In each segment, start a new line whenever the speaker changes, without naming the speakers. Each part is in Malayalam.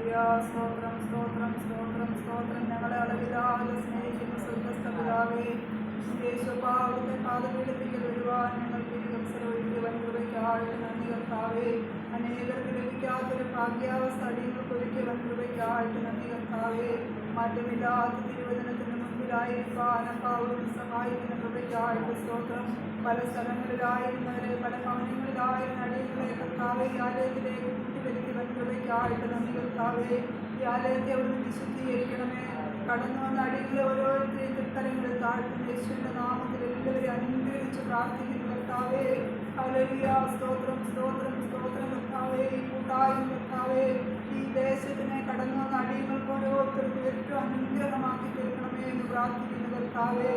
സ്തോത്രം സ്തോത്രം സ്തോത്രം സ്തോത്രം. ഞങ്ങളെ അളവില്ലാതെ സ്നേഹിക്കുന്ന സ്വർഗ്ഗസ്ഥ പിതാവേ, യേശുവാ, അവിടുത്തെ പാദപീഠത്തിൽ വരുവാൻ ഞങ്ങൾക്ക് ഈ അവസരം ഒരുക്കുവാൻ കൃപയ്ക്കായിട്ട് നന്ദി കർത്താവേ. അനേകർക്ക് ലഭിക്കാത്തൊരു ഭാഗ്യാവസ്ഥ അടിയങ്ങൾക്ക് ഒരുക്കുവാൻ കൃപയ്ക്കായിട്ട് നന്ദി കർത്താവേ. മാറ്റമില്ലാത്ത തിരുവചനത്തിന് മുൻപിലായിരിക്കാൻ അപ്പാവോട് സഹായിക്കുന്ന കൃപയ്ക്കായിട്ട് സ്തോത്രം. പല സ്ഥലങ്ങളിലായിരുന്നവരെ, പല ഭവനങ്ങളിലായിരുന്ന അടിയങ്ങളെ കർത്താവേ ഈ ആലയത്തിലേക്ക് കൂട്ടിവരുത്തുവാൻ കൃപയ്ക്കായിട്ട് നന്ദി കർത്താവേ. ഈ ആലയത്തെ അവിടുന്ന് വിശുദ്ധീകരിക്കണമേ. കടന്നു വന്ന അടികളെ ഓരോരുത്തരെയും തൃക്കരങ്ങളിൽ താഴ്ത്തുന്ന യേശുവിൻ്റെ നാമത്തിൽ എല്ലാവരെയും അനുഗ്രഹിച്ച് പ്രാർത്ഥിക്കുന്നു കർത്താവേ. ഹല്ലേലൂയ. സ്തോത്രം സ്തോത്രം സ്തോത്രം കർത്താവേ. ഈ കൂട്ടായ്മ കർത്താവേ, ഈ ദേശത്തിനെ കടന്നു വന്ന അടിയങ്ങൾക്ക് ഓരോരുത്തർക്കും ഏറ്റവും അനുഗ്രഹമാക്കി തീർക്കണമേ എന്ന് പ്രാർത്ഥിക്കുന്നു കർത്താവേ.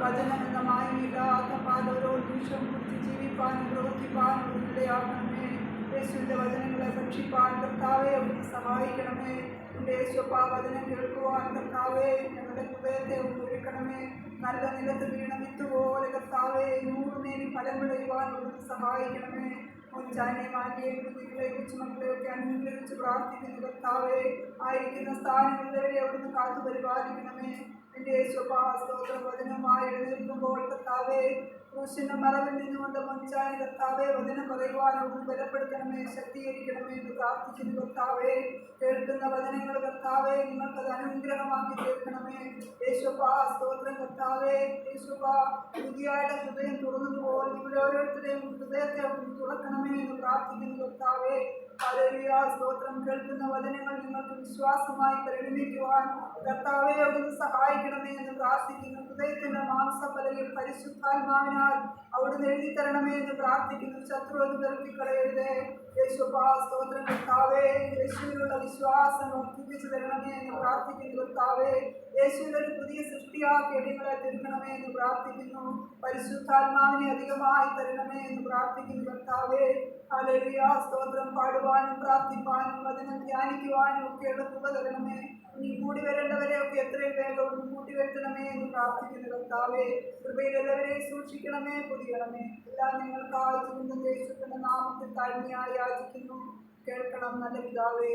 വചനം എന്ന മായമില്ലാത്ത പാൽ ഓരോ നിമിഷവും കുറിച്ച് ജീവിപ്പാനും പ്രവർത്തിപ്പാനും ഇടയാക്കണമേ. യേശുവിൻ്റെ വചനങ്ങളെ ഭക്ഷിപ്പാൻ കർത്താവേ അവിടുന്ന് സഹായിക്കണമേ. എൻ്റെ യേശുപ്പാ, വചനം കേൾക്കുവാൻ കർത്താവേ ഞങ്ങളുടെ ഹൃദയത്തെ ഒരുക്കണമേ. നല്ല നിലത്ത് വീണ വിത്തുപോലെ കർത്താവേ 100 മേനി ഫലം വിളയുവാൻ അവിടുന്ന് സഹായിക്കണമേ. മുൻചാനെ മാറ്റിയെ കുട്ടികളെ കൊച്ചുമക്കളെയൊക്കെ അനുഗ്രഹിച്ച് പ്രാർത്ഥിക്കുന്നു കർത്താവേ. ആയിരിക്കുന്ന സ്ഥാനങ്ങളിലവരെ അവിടുന്ന് കാത്തു പരിപാലിക്കണമേ. എൻ്റെ യേശുപ്പാ, സ്തോത്ര വചനമായി എഴുന്നേൽക്കുമ്പോൾ കർത്താവേ ക്രൂശിൻ്റെ മറവിൽ നിന്നുകൊണ്ട് മുൻചാനെ കർത്താവേ വചനം പറയുവാൻ അവിടുന്ന് ബലപ്പെടുത്തണമേ, ശക്തീകരിക്കണമേ എന്ന് പ്രാർത്ഥിക്കുന്നു കർത്താവേ. കേൾക്കുന്ന വചനങ്ങൾ കർത്താവേ നിങ്ങൾക്കത് അനുഗ്രഹമാക്കി തീർക്കണമേ. യേശുപ്പാ, സ്തോത്രം കർത്താവേ. യേശുപ്പാ, പുതിയായുടെ ഹൃദയം തുറന്നതുപോലെ ഇവിടെ ഓരോരുത്തരെയും ഹൃദയത്തെ അവിടുന്ന് തുറക്കണമേ എന്ന് പ്രാർത്ഥിക്കുന്നു കർത്താവേ. ഹല്ലേലൂയ. സ്തോത്രം. കേൾക്കുന്ന വചനങ്ങൾ നിങ്ങൾക്ക് വിശ്വാസമായി പരിണമിക്കുവാൻ കർത്താവേ അവിടുന്ന് സഹായിക്കണമേ എന്ന് പ്രാർത്ഥിക്കുന്നു. ഹൃദയത്തിൻ്റെ മാംസഫലയിൽ പരിശുദ്ധാത്മാവിനാൽ അവിടുന്ന് എഴുതി തരണമേ എന്ന് പ്രാർത്ഥിക്കുന്നു. ശത്രു അത് വെറുപ്പിക്കളയരുതേ. യേശുപ്പാ, സ്തോത്രം കർത്താവേ. യേശുവിനുള്ള വിശ്വാസം വർദ്ധിപ്പിച്ചു തരണമേ എന്ന് പ്രാർത്ഥിക്കുന്നു കർത്താവേ. യേശുവിൽ ഒരു പുതിയ സൃഷ്ടിയാക്കി എടികളെ തീർക്കണമേ എന്ന് പ്രാർത്ഥിക്കുന്നു. പരിശുദ്ധാത്മാവിനെ അധികമായി തരണമേ എന്ന് പ്രാർത്ഥിക്കുന്നു കർത്താവേ. ഹല്ലേലൂയ. സ്തോത്രം. പാടുവാനും പ്രാർത്ഥിപ്പാനും വചനം ധ്യാനിക്കുവാനും ഒക്കെയുള്ള കൃപ തരണമേ. ഇനി കൂടി വരേണ്ടവരെയൊക്കെ എത്രയും വേഗം കൂട്ടി വരുത്തണമേ എന്ന് പ്രാർത്ഥിക്കുന്നു കർത്താവേ. കൃപയിൽ എല്ലാവരെയും സൂക്ഷിക്കണമേ, പൊതിയണമേ. എല്ലാം ഞങ്ങൾക്കായി ചുമന്ന യേശുവിന്റെ നാമത്തിൽ താഴ്മയായി യാചിക്കുന്നു. കേൾക്കണം നല്ല പിതാവേ.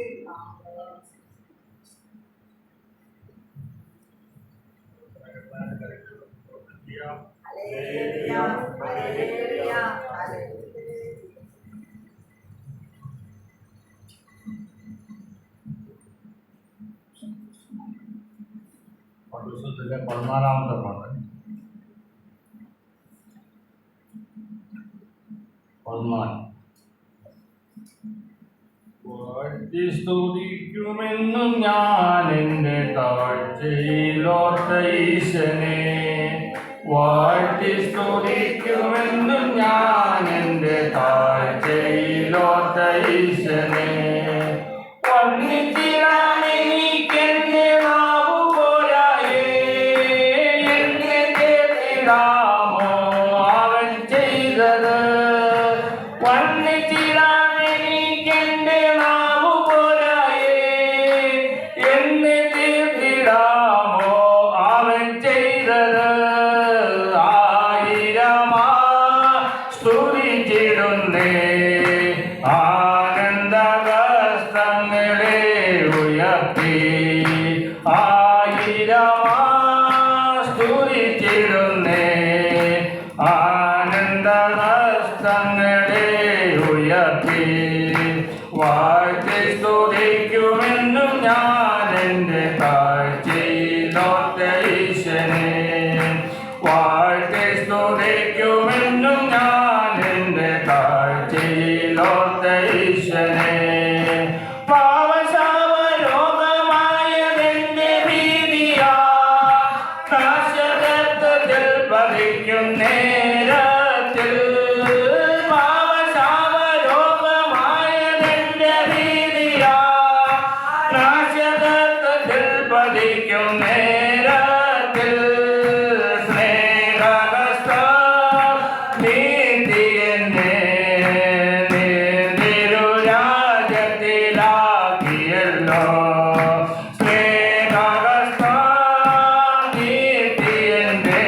പൗലോസിന്റെ 14-ാമത്തെ പാട്ട്. 14. വാഴ്ത്തി സ്തുതിക്കുമെന്നും ഞാൻ എൻ്റെ താഴ്ചയിലോർത്ത ഈശനെ. വാഴ്ത്തി സ്തുതിക്കുമെന്നും ഞാൻ എൻ്റെ താഴ്ചയിലോർത്ത ഈശനെ. വർണ്ണിച്ചിടാമെനിക്കെൻ്റെ നാവു പോരായേ. എന്നെ തേടിടാമോ അവൻ ചെയ്തത്. വർണ്ണിച്ചിടാമെനിക്കെൻ്റെ നാവു പോരായേ. എന്നെ തേടിടാമോ അവൻ ചെയ്തത്. ആയിരമാ സ്തുതിച്ചിടുന്നേ. ആനന്ദവസ്ത്രങ്ങളെ ഉയർത്തി. ആയിരമാ സ്തുതിച്ചിടുന്നേ. ആനന്ദവസ്ത്രങ്ങളെ ഉയർത്തി. വാഴ്ത്തി സ്തുതിക്കുമെന്നും ഞാൻ എൻ്റെ താഴ്ചയിലോർത്ത ഈശനെ. വാഴ്ത്തി സ്തുതിക്കുമെന്നും ഞാൻ എൻ്റെ താഴ്ചയിലോർത്ത ഈശനെ. പാവശാവരോഗമായതെന്റെ ഭീതിയാ. നാശകത്വത്തിൽ പതിക്കും നേരത്തിൽ. പാവശാവരോഗമായതെന്റെ ഭീതിയാ. നാശകത്വത്തിൽ പതിക്കും നേരത്തിൽ. സ്നേഹഹസ്തം നീട്ടി എന്നെ തിരുരാജ്യത്തിലാക്കിയല്ലോ. സ്നേഹഹസ്തം നീട്ടി എന്നെ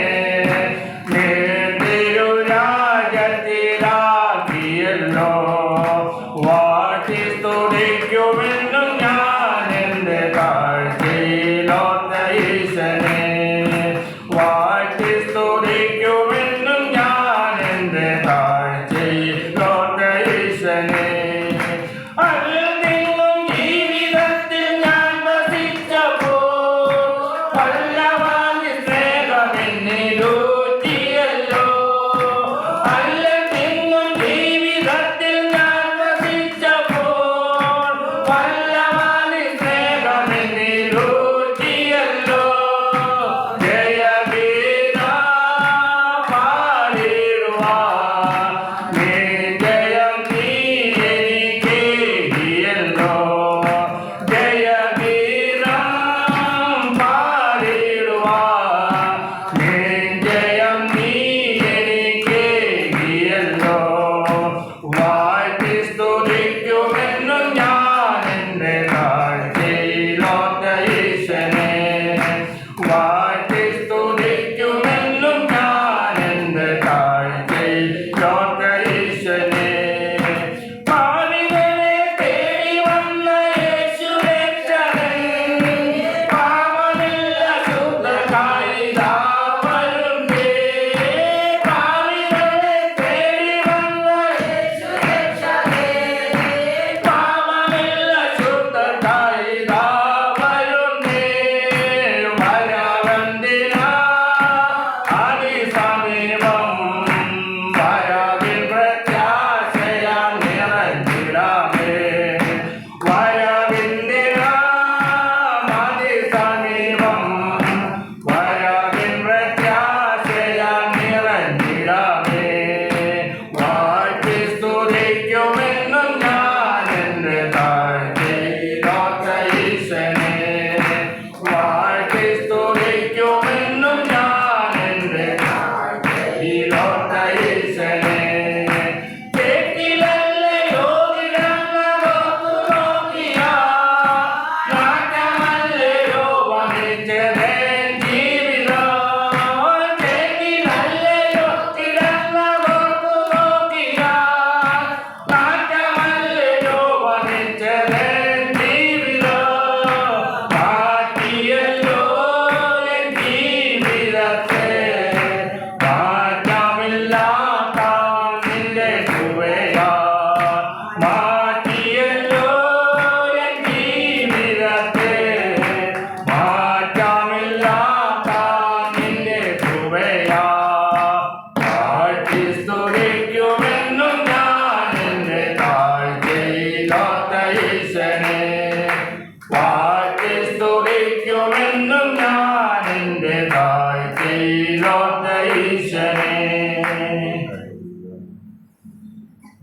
ഈശ്വരേ.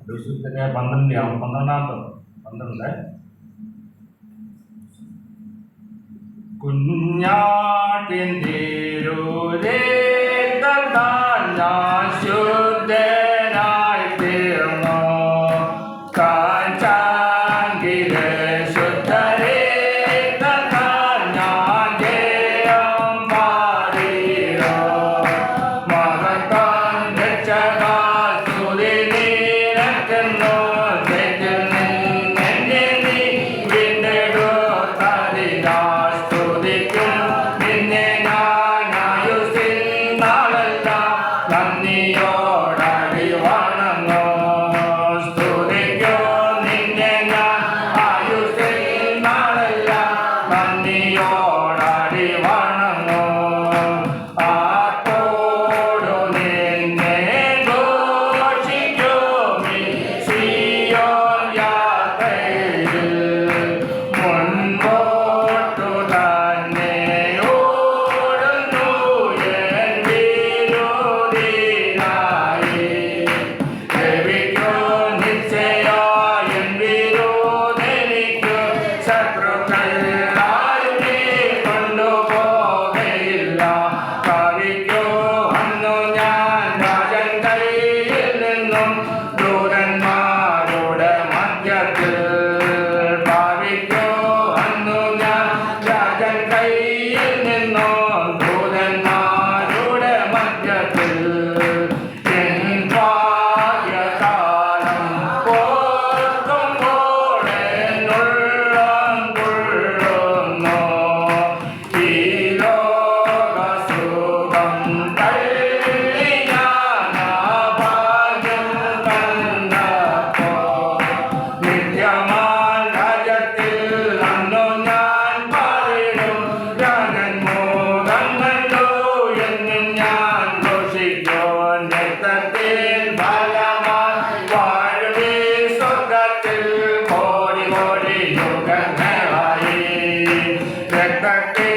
ദിവസത്തിലെ 12 കുഞ്ഞാട്ടിൻ തിരുരക്തത്താൽ ഞാൻ ശുദ്ധനായി തീർന്നു. കാഞ്ചാങ്കിലെ ശുദ്ധരക്തത്താൽ ഞാൻ ജയം പാടിയോ. മഹത്താൻ രക്ഷകാൽ സ്തുതി നിനക്കുന്നു. തെറ്റിൽ നിന്നെന്നെ നീ വീണ്ടെടുത്തതിനാൽ സ്തുതിക്കും നിന്നെ ഞാൻ ആയുസ്സിൻ നാളെല്ലാം നന്ദിയോടടി വണങ്ങുന്നു. സ്തുതിക്കും നിന്നെ ഞാൻ ആയുസ്സിൻ നാളെല്ലാം നന്ദിയോടടി വണങ്ങുന്നു. ആർപ്പോടു നിന്നെ ഘോഷിക്കും ഈ സിയോൻ യാത്രയിൽ. മുൻപോട്ടു തന്നെ ഓടുന്നു എൻ വിരോധിനായി. ലഭിക്കും നിശ്ചയമായി എൻ വിരോധനിക്ക്. ശത്രുക്കൾ ആരും നീ കൊണ്ടുപോകയില്ല. ഭാവിക്കോ അന്നു ഞാൻ രാജൻ കയ്യിൽ നിന്നും ദൂതന്മാരുടെ മധ്യത്തിൽ. ഭാവിക്കോ അന്നു ഞാൻ രാജൻ കയ്യിൽ നിന്നും ദൂതന്മാരുടെ മധ്യത്തിൽ. എൻ ഭാഗ്യകാലം ഓർക്കുമ്പോൾ എന്നുള്ളം തുള്ളുന്നു. ഈ ലോകസുഖം തള്ളി ഞാൻ ആ ഭാഗ്യം കണ്ടപ്പോൾ. നിത്യമാൻ രാജ്യത്തിൽ അന്നു ഞാൻ പാടിടും. രാജൻ മോദം കണ്ടു എന്നും ഞാൻ ഘോഷിക്കും. രക്തത്തിൽ ഫലമായി വാഴുവീ സ്വർഗത്തിൽ കോടി കോടി യുഗങ്ങളായി. രക്തത്തിൽ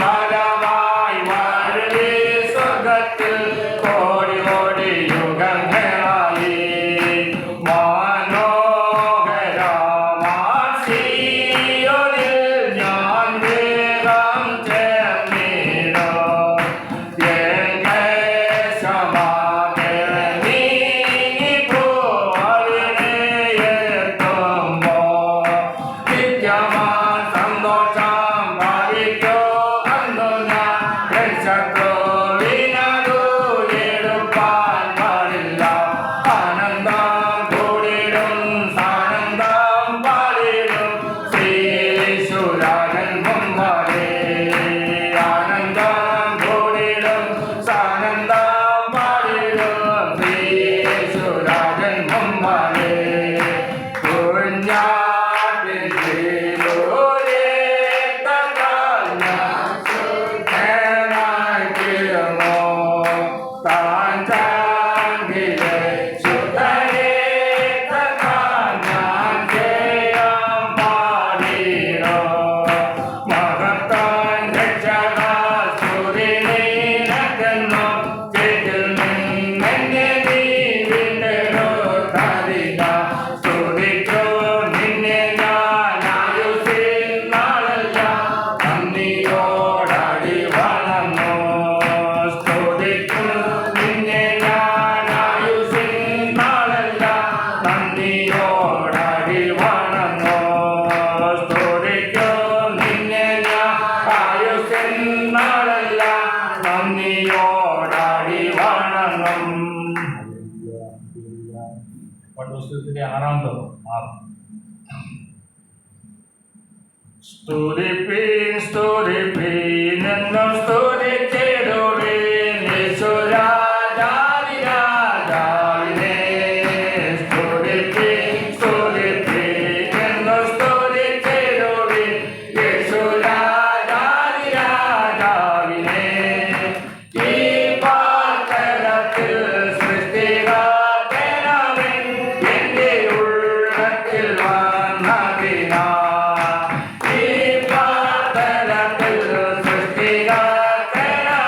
ഫലമായി വാഴുവീ സ്വർഗത്തിൽ കോടി കോടി യുഗങ്ങളായി. മനോഹരമാം സിയോനിൽ ഞാൻ വേഗം ചേർന്നിടും. എൻ ക്ലേശമാകെ നീങ്ങിപ്പോയി അതിനെ എത്തുമ്പോൾ. നിത്യമാം സന്തോഷം ഭാവിക്കും അന്നു ഞാൻ. എൻ ശത്രുവിനതു എടുപ്പാൻ പാടില്ല. ആനന്ദം കൂടിടും സാനന്ദം പാടിടും ശ്രീയേശുരാജൻ മുമ്പാകെ. ആനന്ദം കൂടിടും സാനന്ദം പാടിടും ശ്രീയേശുരാജൻ മുമ്പാകെ. കുഞ്ഞാട്ടിൻ തിരുരക്തത്താൽ ഞാൻ ശുദ്ധനായി തീർന്നു. കാഞ്ചാങ്കിലെ ശുദ്ധരക്തത്താൽ ഞാൻ ജയം പാടിയോ. മഹത്താൻ രക്ഷകാൽ സ്തുതി നിനക്കുന്നു. തെറ്റിൽ നിന്നെന്നെ നീ വീണ്ടെടുത്തതിനാൽ സ്തുതിക്കും നിന്നെ ഞാൻ ആയുസ്സിൻ നാളെല്ലാം നന്ദിയോടടി വണങ്ങുന്നു. സ്തുതിക്കും നിന്നെ ഞാൻ ആയുസ്സിൻ നാളെല്ലാം നന്ദിയോടടി വണങ്ങുന്നു. സ്തുതിക്കും നിന്നെ ഞാൻ ആയുസ്സിൻ നാളെല്ലാം നന്ദിയോടടി വണങ്ങും. പുസ്തകത്തിലെ 6 സ്തുതിപ്പീൻ സ്തുതിപ്പീൻ എന്നും സ്തുതിച്ചിടുവീൻ യേശുരാജാവിനെ. സ്തുതിപ്പീൻ സ്തുതിപ്പീൻ എന്നും സ്തുതിച്ചിടുവീൻ യേശുരാജാവിനെ. ഈ പാർത്തലത്തിൽ സൃഷ്ടികർത്താവൻ എന്റെ ഉള്ളത്തിൽ വന്നതിനാൽ. ഈ പാർത്തലത്തിൽ സൃഷ്ടികർത്താവൻ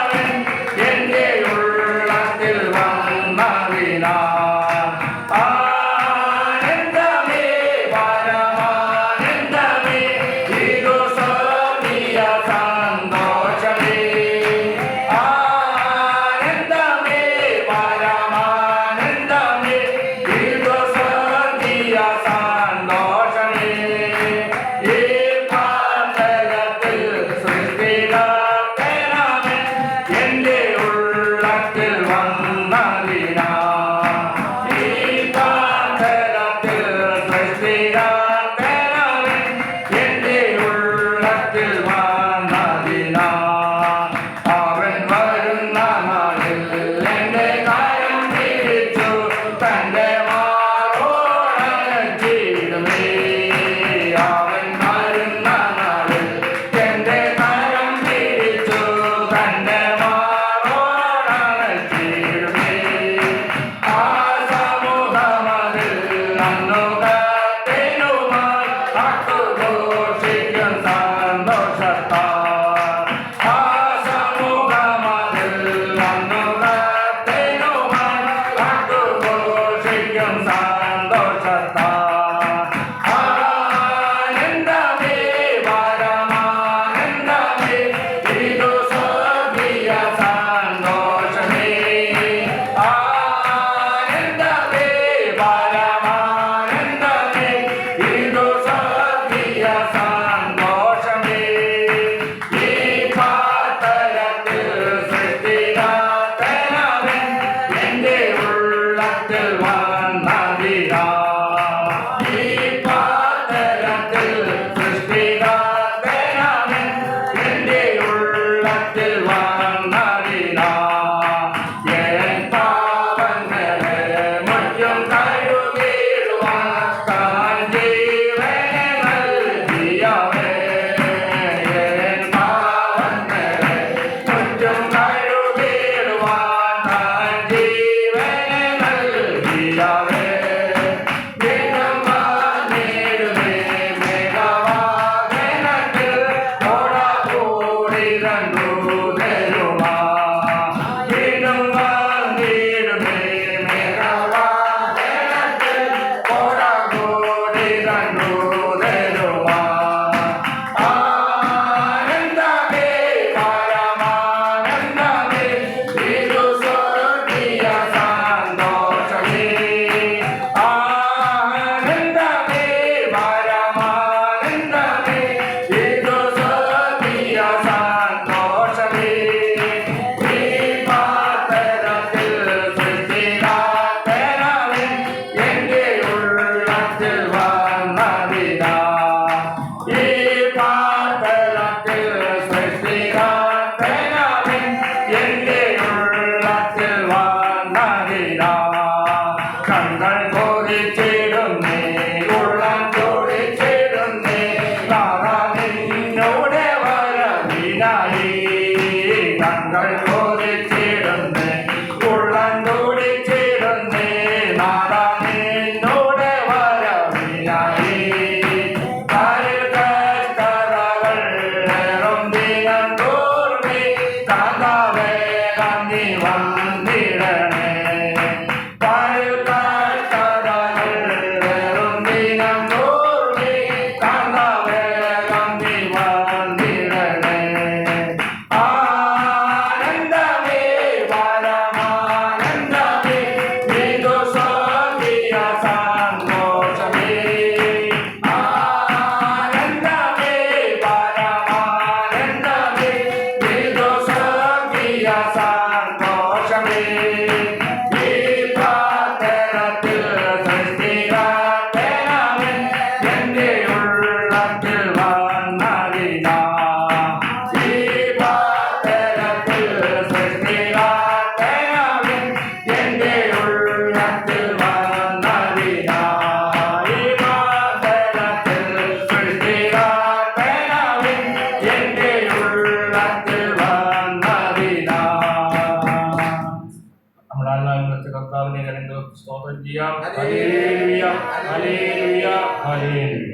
വെച്ച കർത്താവിനെ കരങ്ങൾക്ക് സ്തോത്രം ചെയ്യാം. Hallelujah, hallelujah, hallelujah.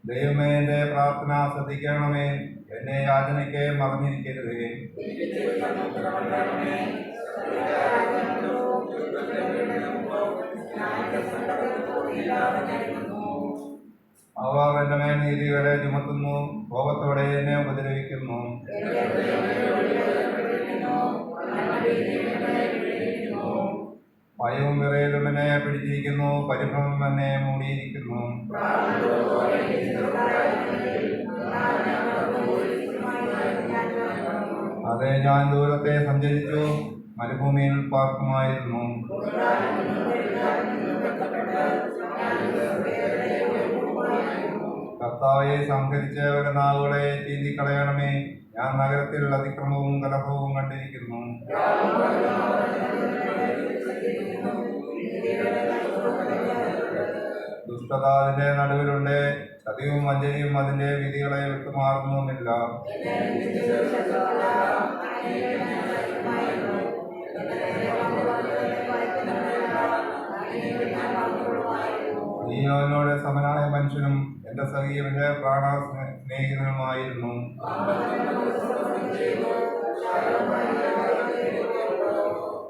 ദൈവമേ, എന്റെ പ്രാർത്ഥന ശ്രദ്ധിക്കണമേ. എന്നെ യാചനയ്ക്ക് മറന്നിരിക്കരുതേ. അവർ എന്റെ മേൽ നീതികളെ ചുമത്തുന്നു, കോപത്തോടെ എന്നെ ഉപദ്രവിക്കുന്നു. ഭയവും വിറയലും എന്നെ പിടിച്ചിരിക്കുന്നു, പരിഭ്രമം എന്നെ മൂടിയിരിക്കുന്നു. അതെ, ഞാൻ ദൂരത്തെ സഞ്ചരിച്ചു, മരുഭൂമിയിൽ പാർക്കുമായിരുന്നു. കർത്താവെ, സംഹരിച്ച് അവരുടെ നാവുകളെ ചീന്തിക്കളയണമേ. ഞാൻ നഗരത്തിൽ അതിക്രമവും കലഹവും കണ്ടിരിക്കുന്നു. ദുഷ്ടത അതിന്റെ നടുവിലുണ്ട്, ചതിയും വഞ്ചനയും അതിന്റെ വിധികളെ വിട്ടുമാറുന്നുമില്ല. നീ അവനോട് സമനായ മനുഷ്യനും എന്റെ സഖീവന്റെ പ്രാണ സ്നേഹിതനുമായിരുന്നു.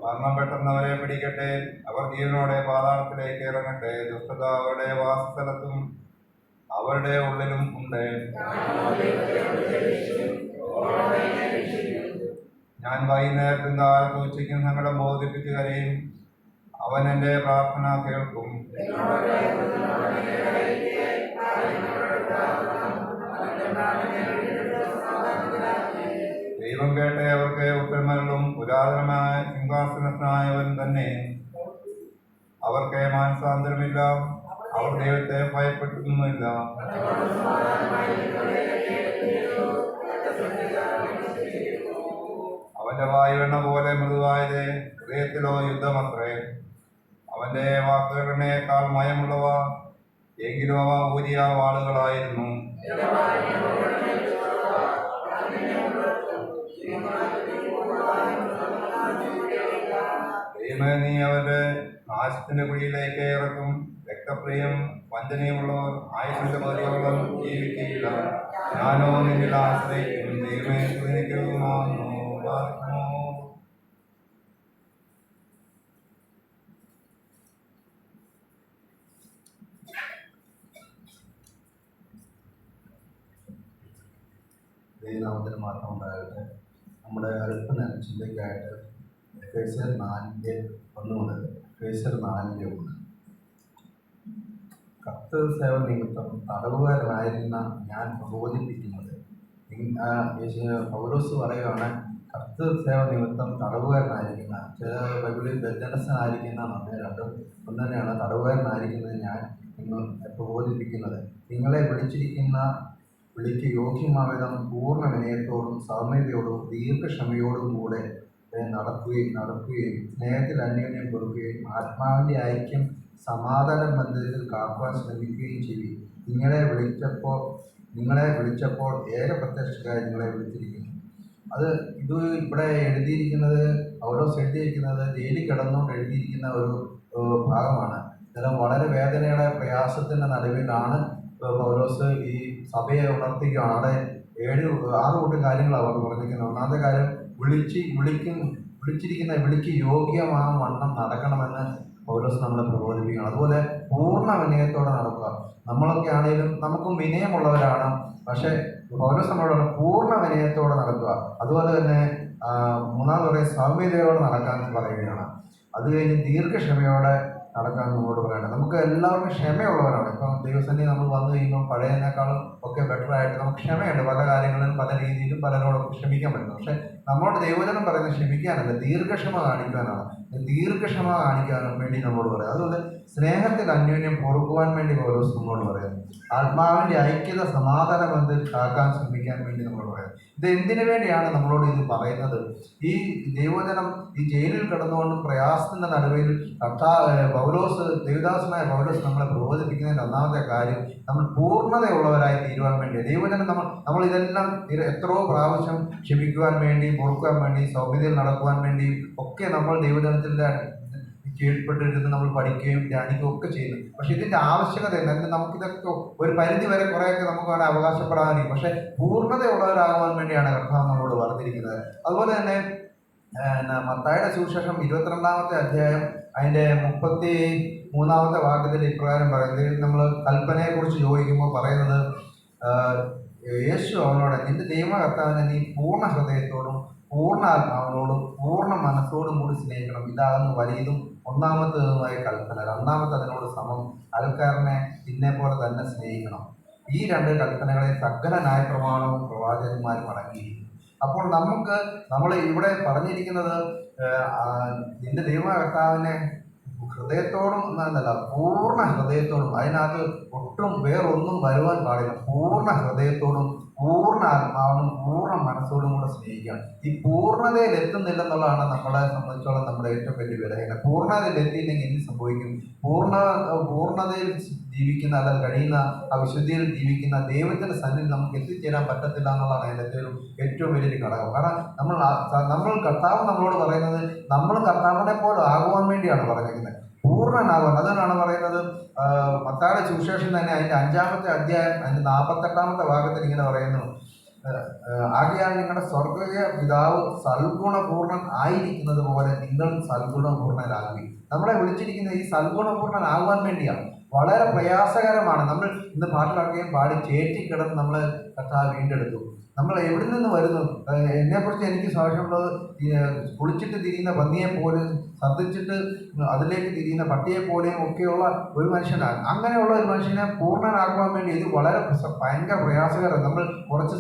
മരണം പെട്ടെന്നവരെ പിടിക്കട്ടെ, അവർ ജീവനോടെ പാതാളത്തിലേക്ക് ഇറങ്ങട്ടെ. ദുഷ്ടത അവരുടെ വാസസ്ഥലത്തും അവരുടെ ഉള്ളിലും ഉണ്ട്. ഞാൻ വൈകുന്നേരത്തും കാലത്ത് ഉച്ചയ്ക്കും സങ്കടം ബോധിപ്പിച്ച് കരയും. അവൻ എന്റെ പ്രാർത്ഥന കേൾക്കും. ദൈവം കേട്ടെ അവർക്ക് ഉത്തരമരുളും. പുരാതനമായ സിംഹാസനസ്ഥനായവൻ തന്നെ. അവർക്ക് മാനസാന്തരമില്ല, അവർ ദൈവത്തെ ഭയപ്പെടുത്തുന്നില്ല. അവന്റെ വായുവെണ്ണ പോലെ മൃദുവായത്, ഹൃദയത്തിലോ യുദ്ധമത്രേ. അവന്റെ വാക്കുകളേക്കാൾ മയമുള്ളവ, എങ്കിലും അവ ഊരിയ വാളുകളായിരുന്നു. ദൈവമേ, നീ അവരുടെ നാശത്തിന്റെ കുഴിയിലേക്ക് ഇറക്കും. രക്തപ്രിയം വഞ്ചനയുമുള്ളവർ ആയുസിന്റെ പതിയോളം ജീവിക്കുകയില്ല. ഞാനോ നിന്നിൽ ആശ്രയിക്കും. ദൈവമേ, സ്തുതിക്കുമാകുന്നു.
ദൈവനാമത്തിന് മാത്രം ഉണ്ടാകട്ടെ. നമ്മുടെ അല്പനേരം ചിന്തയ്ക്കായിട്ട് എഫേസ്യർ 4:1 മുതൽ എഫേസ്യർ 4:1. കർത്തൃ സേവ നിമിത്തം തടവുകാരനായിരുന്ന ഞാൻ പ്രബോധിപ്പിക്കുന്നത്. പൗലോസ് പറയുകയാണ്, കർത്തൃ സേവ നിമിത്തം തടവുകാരനായിരിക്കുന്ന, ചില ബൈബിളിൽ ബദ്ധനസ്ഥനായിരിക്കുന്ന രണ്ടും ഒന്ന് തന്നെയാണ്. തടവുകാരനായിരിക്കുന്നത് ഞാൻ നിങ്ങൾ പ്രബോധിപ്പിക്കുന്നത്, നിങ്ങളെ വിളിച്ചിരിക്കുന്ന വിളിക്ക് യോഗ്യമാവിധം പൂർണ്ണ വിനയത്തോടും സൗമ്യതയോടും ദീർഘക്ഷമയോടും കൂടെ നടക്കുകയും സ്നേഹത്തിൽ അന്യോന്യം കൊടുക്കുകയും ആത്മാവിൻ്റെ ഐക്യം സമാധാന ബന്ധത്തിൽ കാക്കുവാൻ ശ്രമിക്കുകയും ചെയ്യും. നിങ്ങളെ വിളിച്ചപ്പോൾ ഏക പ്രത്യക്ഷക്കായി നിങ്ങളെ വിളിച്ചിരിക്കുന്നു. ഇത് ഇവിടെ എഴുതിയിരിക്കുന്നത്, പൗലോസ് എഴുതിയിരിക്കുന്നത് ജയിലിൽ കിടന്നുകൊണ്ട് എഴുതിയിരിക്കുന്ന ഒരു ഭാഗമാണ്. അന്നേരം വളരെ വേദനയുടെ പ്രയാസത്തിൻ്റെ നടുവിലാണ് പൗലോസ് ഈ സഭയെ ഉണർത്തിക്കുകയാണ്. അവിടെ 6 കൂട്ടം കാര്യങ്ങളാണ് അവർ പറഞ്ഞിരിക്കുന്നത്. ഒന്നാമത്തെ കാര്യം, വിളിച്ചിരിക്കുന്ന വിളിക്ക് യോഗ്യമായ വണ്ണം നടക്കണമെന്ന് പൗലോസ് നമ്മളെ പ്രബോധിപ്പിക്കണം. അതുപോലെ പൂർണ്ണ വിനയത്തോടെ നടക്കുക. നമ്മളൊക്കെ ആണെങ്കിലും നമുക്കും വിനയമുള്ളവരാണ്, പക്ഷേ പൗലോസ് നമ്മളോട് പൂർണ്ണ വിനയത്തോടെ നടക്കുക. അതുപോലെ തന്നെ മൂന്നാമത് പറയും സൗമ്യതയോടെ നടക്കാൻ പറയുകയാണ്. അത് കഴിഞ്ഞ് ദീർഘക്ഷമയോടെ നടക്കാൻ നമ്മളോട് പറയണം. നമുക്ക് എല്ലാവർക്കും ക്ഷമയുള്ളവരാണ്. ഇപ്പം ദൈവസന്നിധി നമ്മൾ വന്നു കഴിയുമ്പോൾ പഴയതിനേക്കാളും ഒക്കെ ബെറ്ററായിട്ട് നമുക്ക് ക്ഷമയുണ്ട്. പല കാര്യങ്ങളിലും പല രീതിയിലും പലരോടൊക്കെ ക്ഷമിക്കാൻ പറ്റും. പക്ഷെ നമ്മളോട് ദൈവജനം പറയുന്നത് ക്ഷമിക്കാനല്ല, ദീർഘക്ഷമ കാണിക്കാനാണ്. ദീർഘക്ഷമ കാണിക്കാനും വേണ്ടി നമ്മളോട് പറയാം. അതുപോലെ സ്നേഹത്തിൽ അന്യോന്യം പൊറുക്കുവാൻ വേണ്ടി പൗലോസ് നമ്മളോട് പറയാം. ആത്മാവിൻ്റെ ഐക്യത സമാധാന ബന്ധത്തിൽ കാക്കാൻ ശ്രമിക്കാൻ വേണ്ടി നമ്മളോട് പറയാം. ഇത് എന്തിനു വേണ്ടിയാണ് നമ്മളോട് ഇത് പറയുന്നത്? ഈ ദൈവജനം ഈ ജയിലിൽ കിടന്നുകൊണ്ട് പ്രയാസത്തിൻ്റെ നടുവിൽ ദേവദാസനായ പൗലോസ് നമ്മളെ പ്രബോധിപ്പിക്കുന്നതിൻ്റെ ഒന്നാമത്തെ കാര്യം നമ്മൾ പൂർണ്ണതയുള്ളവരായി തീരുവാൻ വേണ്ടി. ദൈവജനം നമ്മൾ ഇതെല്ലാം എത്രയോ പ്രാവശ്യം ക്ഷമിക്കുവാൻ വേണ്ടി, പൊറുക്കാൻ വേണ്ടി, സൗമ്യതയിൽ നടക്കുവാൻ വേണ്ടി ഒക്കെ നമ്മൾ ദൈവജനത്തിൻ്റെ കീഴ്പ്പെട്ടിരുന്ന് നമ്മൾ പഠിക്കുകയും ധ്യാനിക്കുകയും ഒക്കെ ചെയ്യുന്നു. പക്ഷെ ഇതിൻ്റെ ആവശ്യകത എന്നാൽ നമുക്കിതൊക്കെ ഒരു പരിധി വരെ കുറേയൊക്കെ നമുക്ക് വേണം അവകാശപ്പെടാനും, പക്ഷെ പൂർണ്ണതയുള്ളവരാകുവാൻ വേണ്ടിയാണ് കർത്താവ് നമ്മളോട് പറഞ്ഞിരിക്കുന്നത്. അതുപോലെ തന്നെ മത്തായിയുടെ സുവിശേഷം 22-ാമത്തെ അധ്യായം അതിൻ്റെ 33-ാമത്തെ വാക്യത്തിൽ ഇപ്രകാരം പറയുന്നത്, നമ്മൾ കൽപ്പനയെക്കുറിച്ച് ചോദിക്കുമ്പോൾ പറയുന്നത്, യേശു അവനോട് നിന്റെ ദൈവകർത്താവിനെ നീ പൂർണ്ണ ഹൃദയത്തോടും പൂർണ്ണ ആത്മാവിനോടും പൂർണ്ണ മനസ്സോടും കൂടി സ്നേഹിക്കണം. ഇതാകുന്നു വലിയതും ഒന്നാമത്തേതുമായ കൽപ്പന. രണ്ടാമത്തെ അതിനോട് സമം അയൽക്കാരനെ നിന്നെ പോലെ തന്നെ സ്നേഹിക്കണം. ഈ രണ്ട് കൽപ്പനകളെ സകല ന്യായപ്രമാണവും പ്രവാചകന്മാരും അടങ്ങിയിരിക്കുന്നു. അപ്പോൾ നമ്മൾ ഇവിടെ പറഞ്ഞിരിക്കുന്നത് നിന്റെ ദൈവകർത്താവിനെ ഹൃദയത്തോടും എന്നല്ല, പൂർണ്ണ ഹൃദയത്തോടും, അതിനകത്ത് ഒട്ടും വേറൊന്നും വരുവാൻ പാടില്ല. പൂർണ്ണ ഹൃദയത്തോടും പൂർണ്ണ ആത്മാവിനും പൂർണ്ണ മനസ്സോടും കൂടെ സ്നേഹിക്കാം. ഈ പൂർണ്ണതയിൽ എത്തുന്നില്ലെന്നുള്ളതാണ് നമ്മളെ സംബന്ധിച്ചോളം നമ്മുടെ ഏറ്റവും വലിയ വിലഹീനം. പൂർണ്ണതയിൽ എത്തിയില്ലെങ്കിൽ എന്ത് സംഭവിക്കും? പൂർണ്ണതയിൽ ജീവിക്കുന്ന, അല്ലെങ്കിൽ കഴിയുന്ന, ആ വിശുദ്ധിയിൽ ജീവിക്കുന്ന ദൈവത്തിൻ്റെ സന്നിധിയിൽ നമുക്ക് എത്തിച്ചേരാൻ പറ്റത്തില്ല എന്നുള്ളതാണ് അതിൻ്റെ ഏറ്റവും വലിയൊരു ഘടകം. കാരണം നമ്മൾ കർത്താവ് നമ്മളോട് പറയുന്നത് നമ്മൾ കർത്താവിനെ പോലെ ആകുവാൻ വേണ്ടിയാണ് പറഞ്ഞിരിക്കുന്നത്, പൂർണ്ണനാകുവാൻ. അതുകൊണ്ടാണ് പറയുന്നത് മത്തായിയുടെ സുവിശേഷം തന്നെ അതിൻ്റെ 5-ാമത്തെ അധ്യായം അതിൻ്റെ 48-ാമത്തെ ഭാഗത്തിൽ ഇങ്ങനെ പറയുന്നു, ആകയാൽ നിങ്ങളുടെ സ്വർഗീയ പിതാവ് സൽഗുണപൂർണ്ണൻ ആയിരിക്കുന്നത് പോലെ നിങ്ങൾ സൽഗുണപൂർണ്ണരാകുക. നമ്മളെ വിളിച്ചിരിക്കുന്നത് ഈ സൽഗുണപൂർണ്ണനാകുവാൻ വേണ്ടിയാണ്. വളരെ പ്രയാസകരമാണ്. നമ്മൾ ഇന്ന് പാട്ടിലറിയാൻ പാടി ചേറ്റിക്കിടന്ന് നമ്മളെ കർത്താവ് വീണ്ടെടുത്തു. നമ്മൾ എവിടെ നിന്ന് വരുന്നു? എന്നെക്കുറിച്ച് എനിക്ക് സാക്ഷ്യമുള്ളത്, കുളിച്ചിട്ട് തിരിയുന്ന പന്നിയെപ്പോലും ഛർദ്ദിച്ചിട്ട് അതിലേക്ക് തിരിയുന്ന പട്ടിയെപ്പോലെയും ഒക്കെയുള്ള ഒരു മനുഷ്യനാണ്. അങ്ങനെയുള്ള ഒരു മനുഷ്യനെ പൂർണ്ണനാക്കുവാൻ വേണ്ടി ഇത് വളരെ ഭയങ്കര പ്രയാസകരമാണ്. നമ്മൾ കുറച്ച്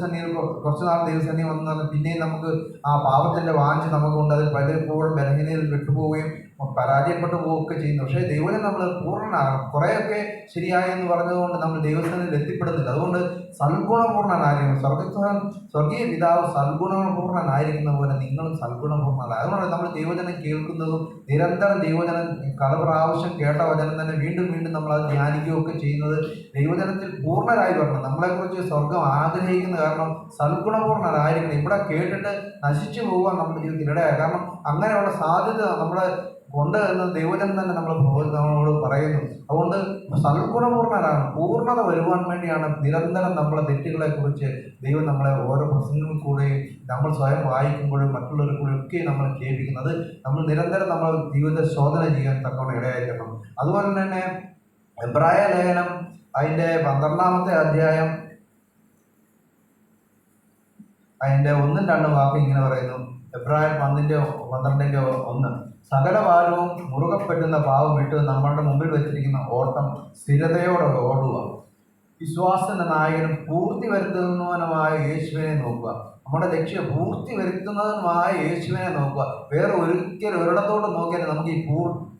നാൾ ദൈവസന്നിധി വന്നു പിന്നെയും നമുക്ക് ആ പാപത്തിൻ്റെ വാഞ്ച് നമുക്കുണ്ട്. അതിൽ പലപ്പോഴും ബലഹീനതയിൽ വിട്ടുപോവുകയും പരാജയപ്പെട്ടു പോവുകയൊക്കെ ചെയ്യുന്നു. പക്ഷേ ദൈവം നമ്മൾ പൂർണ്ണനാകണം. കുറേയൊക്കെ ശരിയായെന്ന് പറഞ്ഞതുകൊണ്ട് നമ്മൾ ദൈവസന്നിധിയിൽ എത്തിപ്പെടുന്നില്ല. അതുകൊണ്ട് സൽഗുണപൂർണ്ണനായിരിക്കും. സ്വർഗീയ പിതാവ് സൽഗുണപൂർണ്ണനായിരിക്കുന്ന പോലെ നിങ്ങളും സൽഗുണപൂർണ്ണനായി. അതുകൊണ്ട് നമ്മൾ ദൈവജനം കേൾക്കുന്നതും നിരന്തരം ദൈവജനം പല പ്രാവശ്യം കേട്ട വചനം തന്നെ വീണ്ടും വീണ്ടും നമ്മൾ അത് ധ്യാനിക്കുകയൊക്കെ ചെയ്യുന്നത് ദൈവജനത്തിൽ പൂർണ്ണരായി വരണം. നമ്മളെക്കുറിച്ച് സ്വർഗം ആഗ്രഹിക്കുന്ന കാരണം സൽഗുണപൂർണ്ണരായിരിക്കണം. ഇവിടെ കേട്ടിട്ട് നശിച്ചു പോകാൻ നമ്മുടെ ജീവിതത്തിൽ ഇടയായി. കാരണം അങ്ങനെയുള്ള സാധ്യത നമ്മുടെ കൊണ്ട് എന്ന് ദൈവജനം തന്നെ നമ്മളോട് പറയുന്നു. അതുകൊണ്ട് സൽഗുണപൂർണ്ണരാണ്. പൂർണ്ണത വരുവാൻ വേണ്ടിയാണ് നിരന്തരം നമ്മളെ തെറ്റുകളെക്കുറിച്ച് ദൈവം നമ്മളെ ഓരോ പ്രസംഗങ്ങളിൽ കൂടെയും നമ്മൾ സ്വയം വായിക്കുമ്പോഴും മറ്റുള്ളവർ കൂടെ ഒക്കെ നമ്മൾ കേൾപ്പിക്കുന്നത്. നമ്മൾ നിരന്തരം നമ്മൾ ജീവിത ശോധന ചെയ്യാൻ തക്കവണ്ണം ഇടയായിരിക്കണം. അതുപോലെ തന്നെ എബ്രായ ലേഖനം അതിൻ്റെ 12-ാമത്തെ അധ്യായം അതിൻ്റെ 1-2 വാക്ക് ഇങ്ങനെ പറയുന്നു. എബ്രായർ 12:1 സകല ഭാരവും മുറുകെ പറ്റുന്ന പാവം വിട്ട് നമ്മളുടെ മുമ്പിൽ വെച്ചിരിക്കുന്ന ഓട്ടം സ്ഥിരതയോടെ ഓടുക. വിശ്വാസത്തിന്റെ നായകനും പൂർത്തി വരുത്തുന്നവനുമായ യേശുവിനെ നോക്കുക. നമ്മുടെ ലക്ഷ്യം പൂർത്തി വരുത്തുന്നതിനുമായ യേശുവിനെ നോക്കുക. വേറെ ഒരിടത്തോട്ട് നോക്കിയാൽ നമുക്ക് ഈ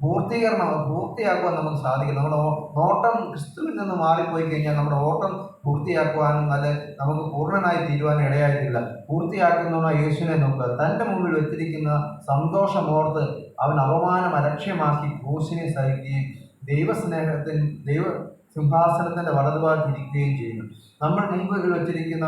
പൂർത്തിയാക്കുവാൻ നമുക്ക് സാധിക്കും. നമ്മുടെ നോട്ടം ക്രിസ്തുവിൽ നിന്ന് മാറിപ്പോയി കഴിഞ്ഞാൽ നമ്മുടെ ഓട്ടം പൂർത്തിയാക്കുവാനും അല്ലെ നമുക്ക് പൂർണ്ണനായി തീരുവാനും ഇടയായിട്ടില്ല. പൂർത്തിയാക്കുന്നവനായ യേശുവിനെ നോക്കുക. തൻ്റെ മുമ്പിൽ വെച്ചിരിക്കുന്ന സന്തോഷമോർത്ത് അവൻ അപമാനം അലക്ഷ്യമാക്കി ക്രൂശിനെ സഹിക്കുകയും ദൈവ സിംഹാസനത്തിൻ്റെ വലതുഭാഗത്ത് ഇരിക്കുകയും ചെയ്യുന്നു. നമ്മൾ മുമ്പിൽ വെച്ചിരിക്കുന്ന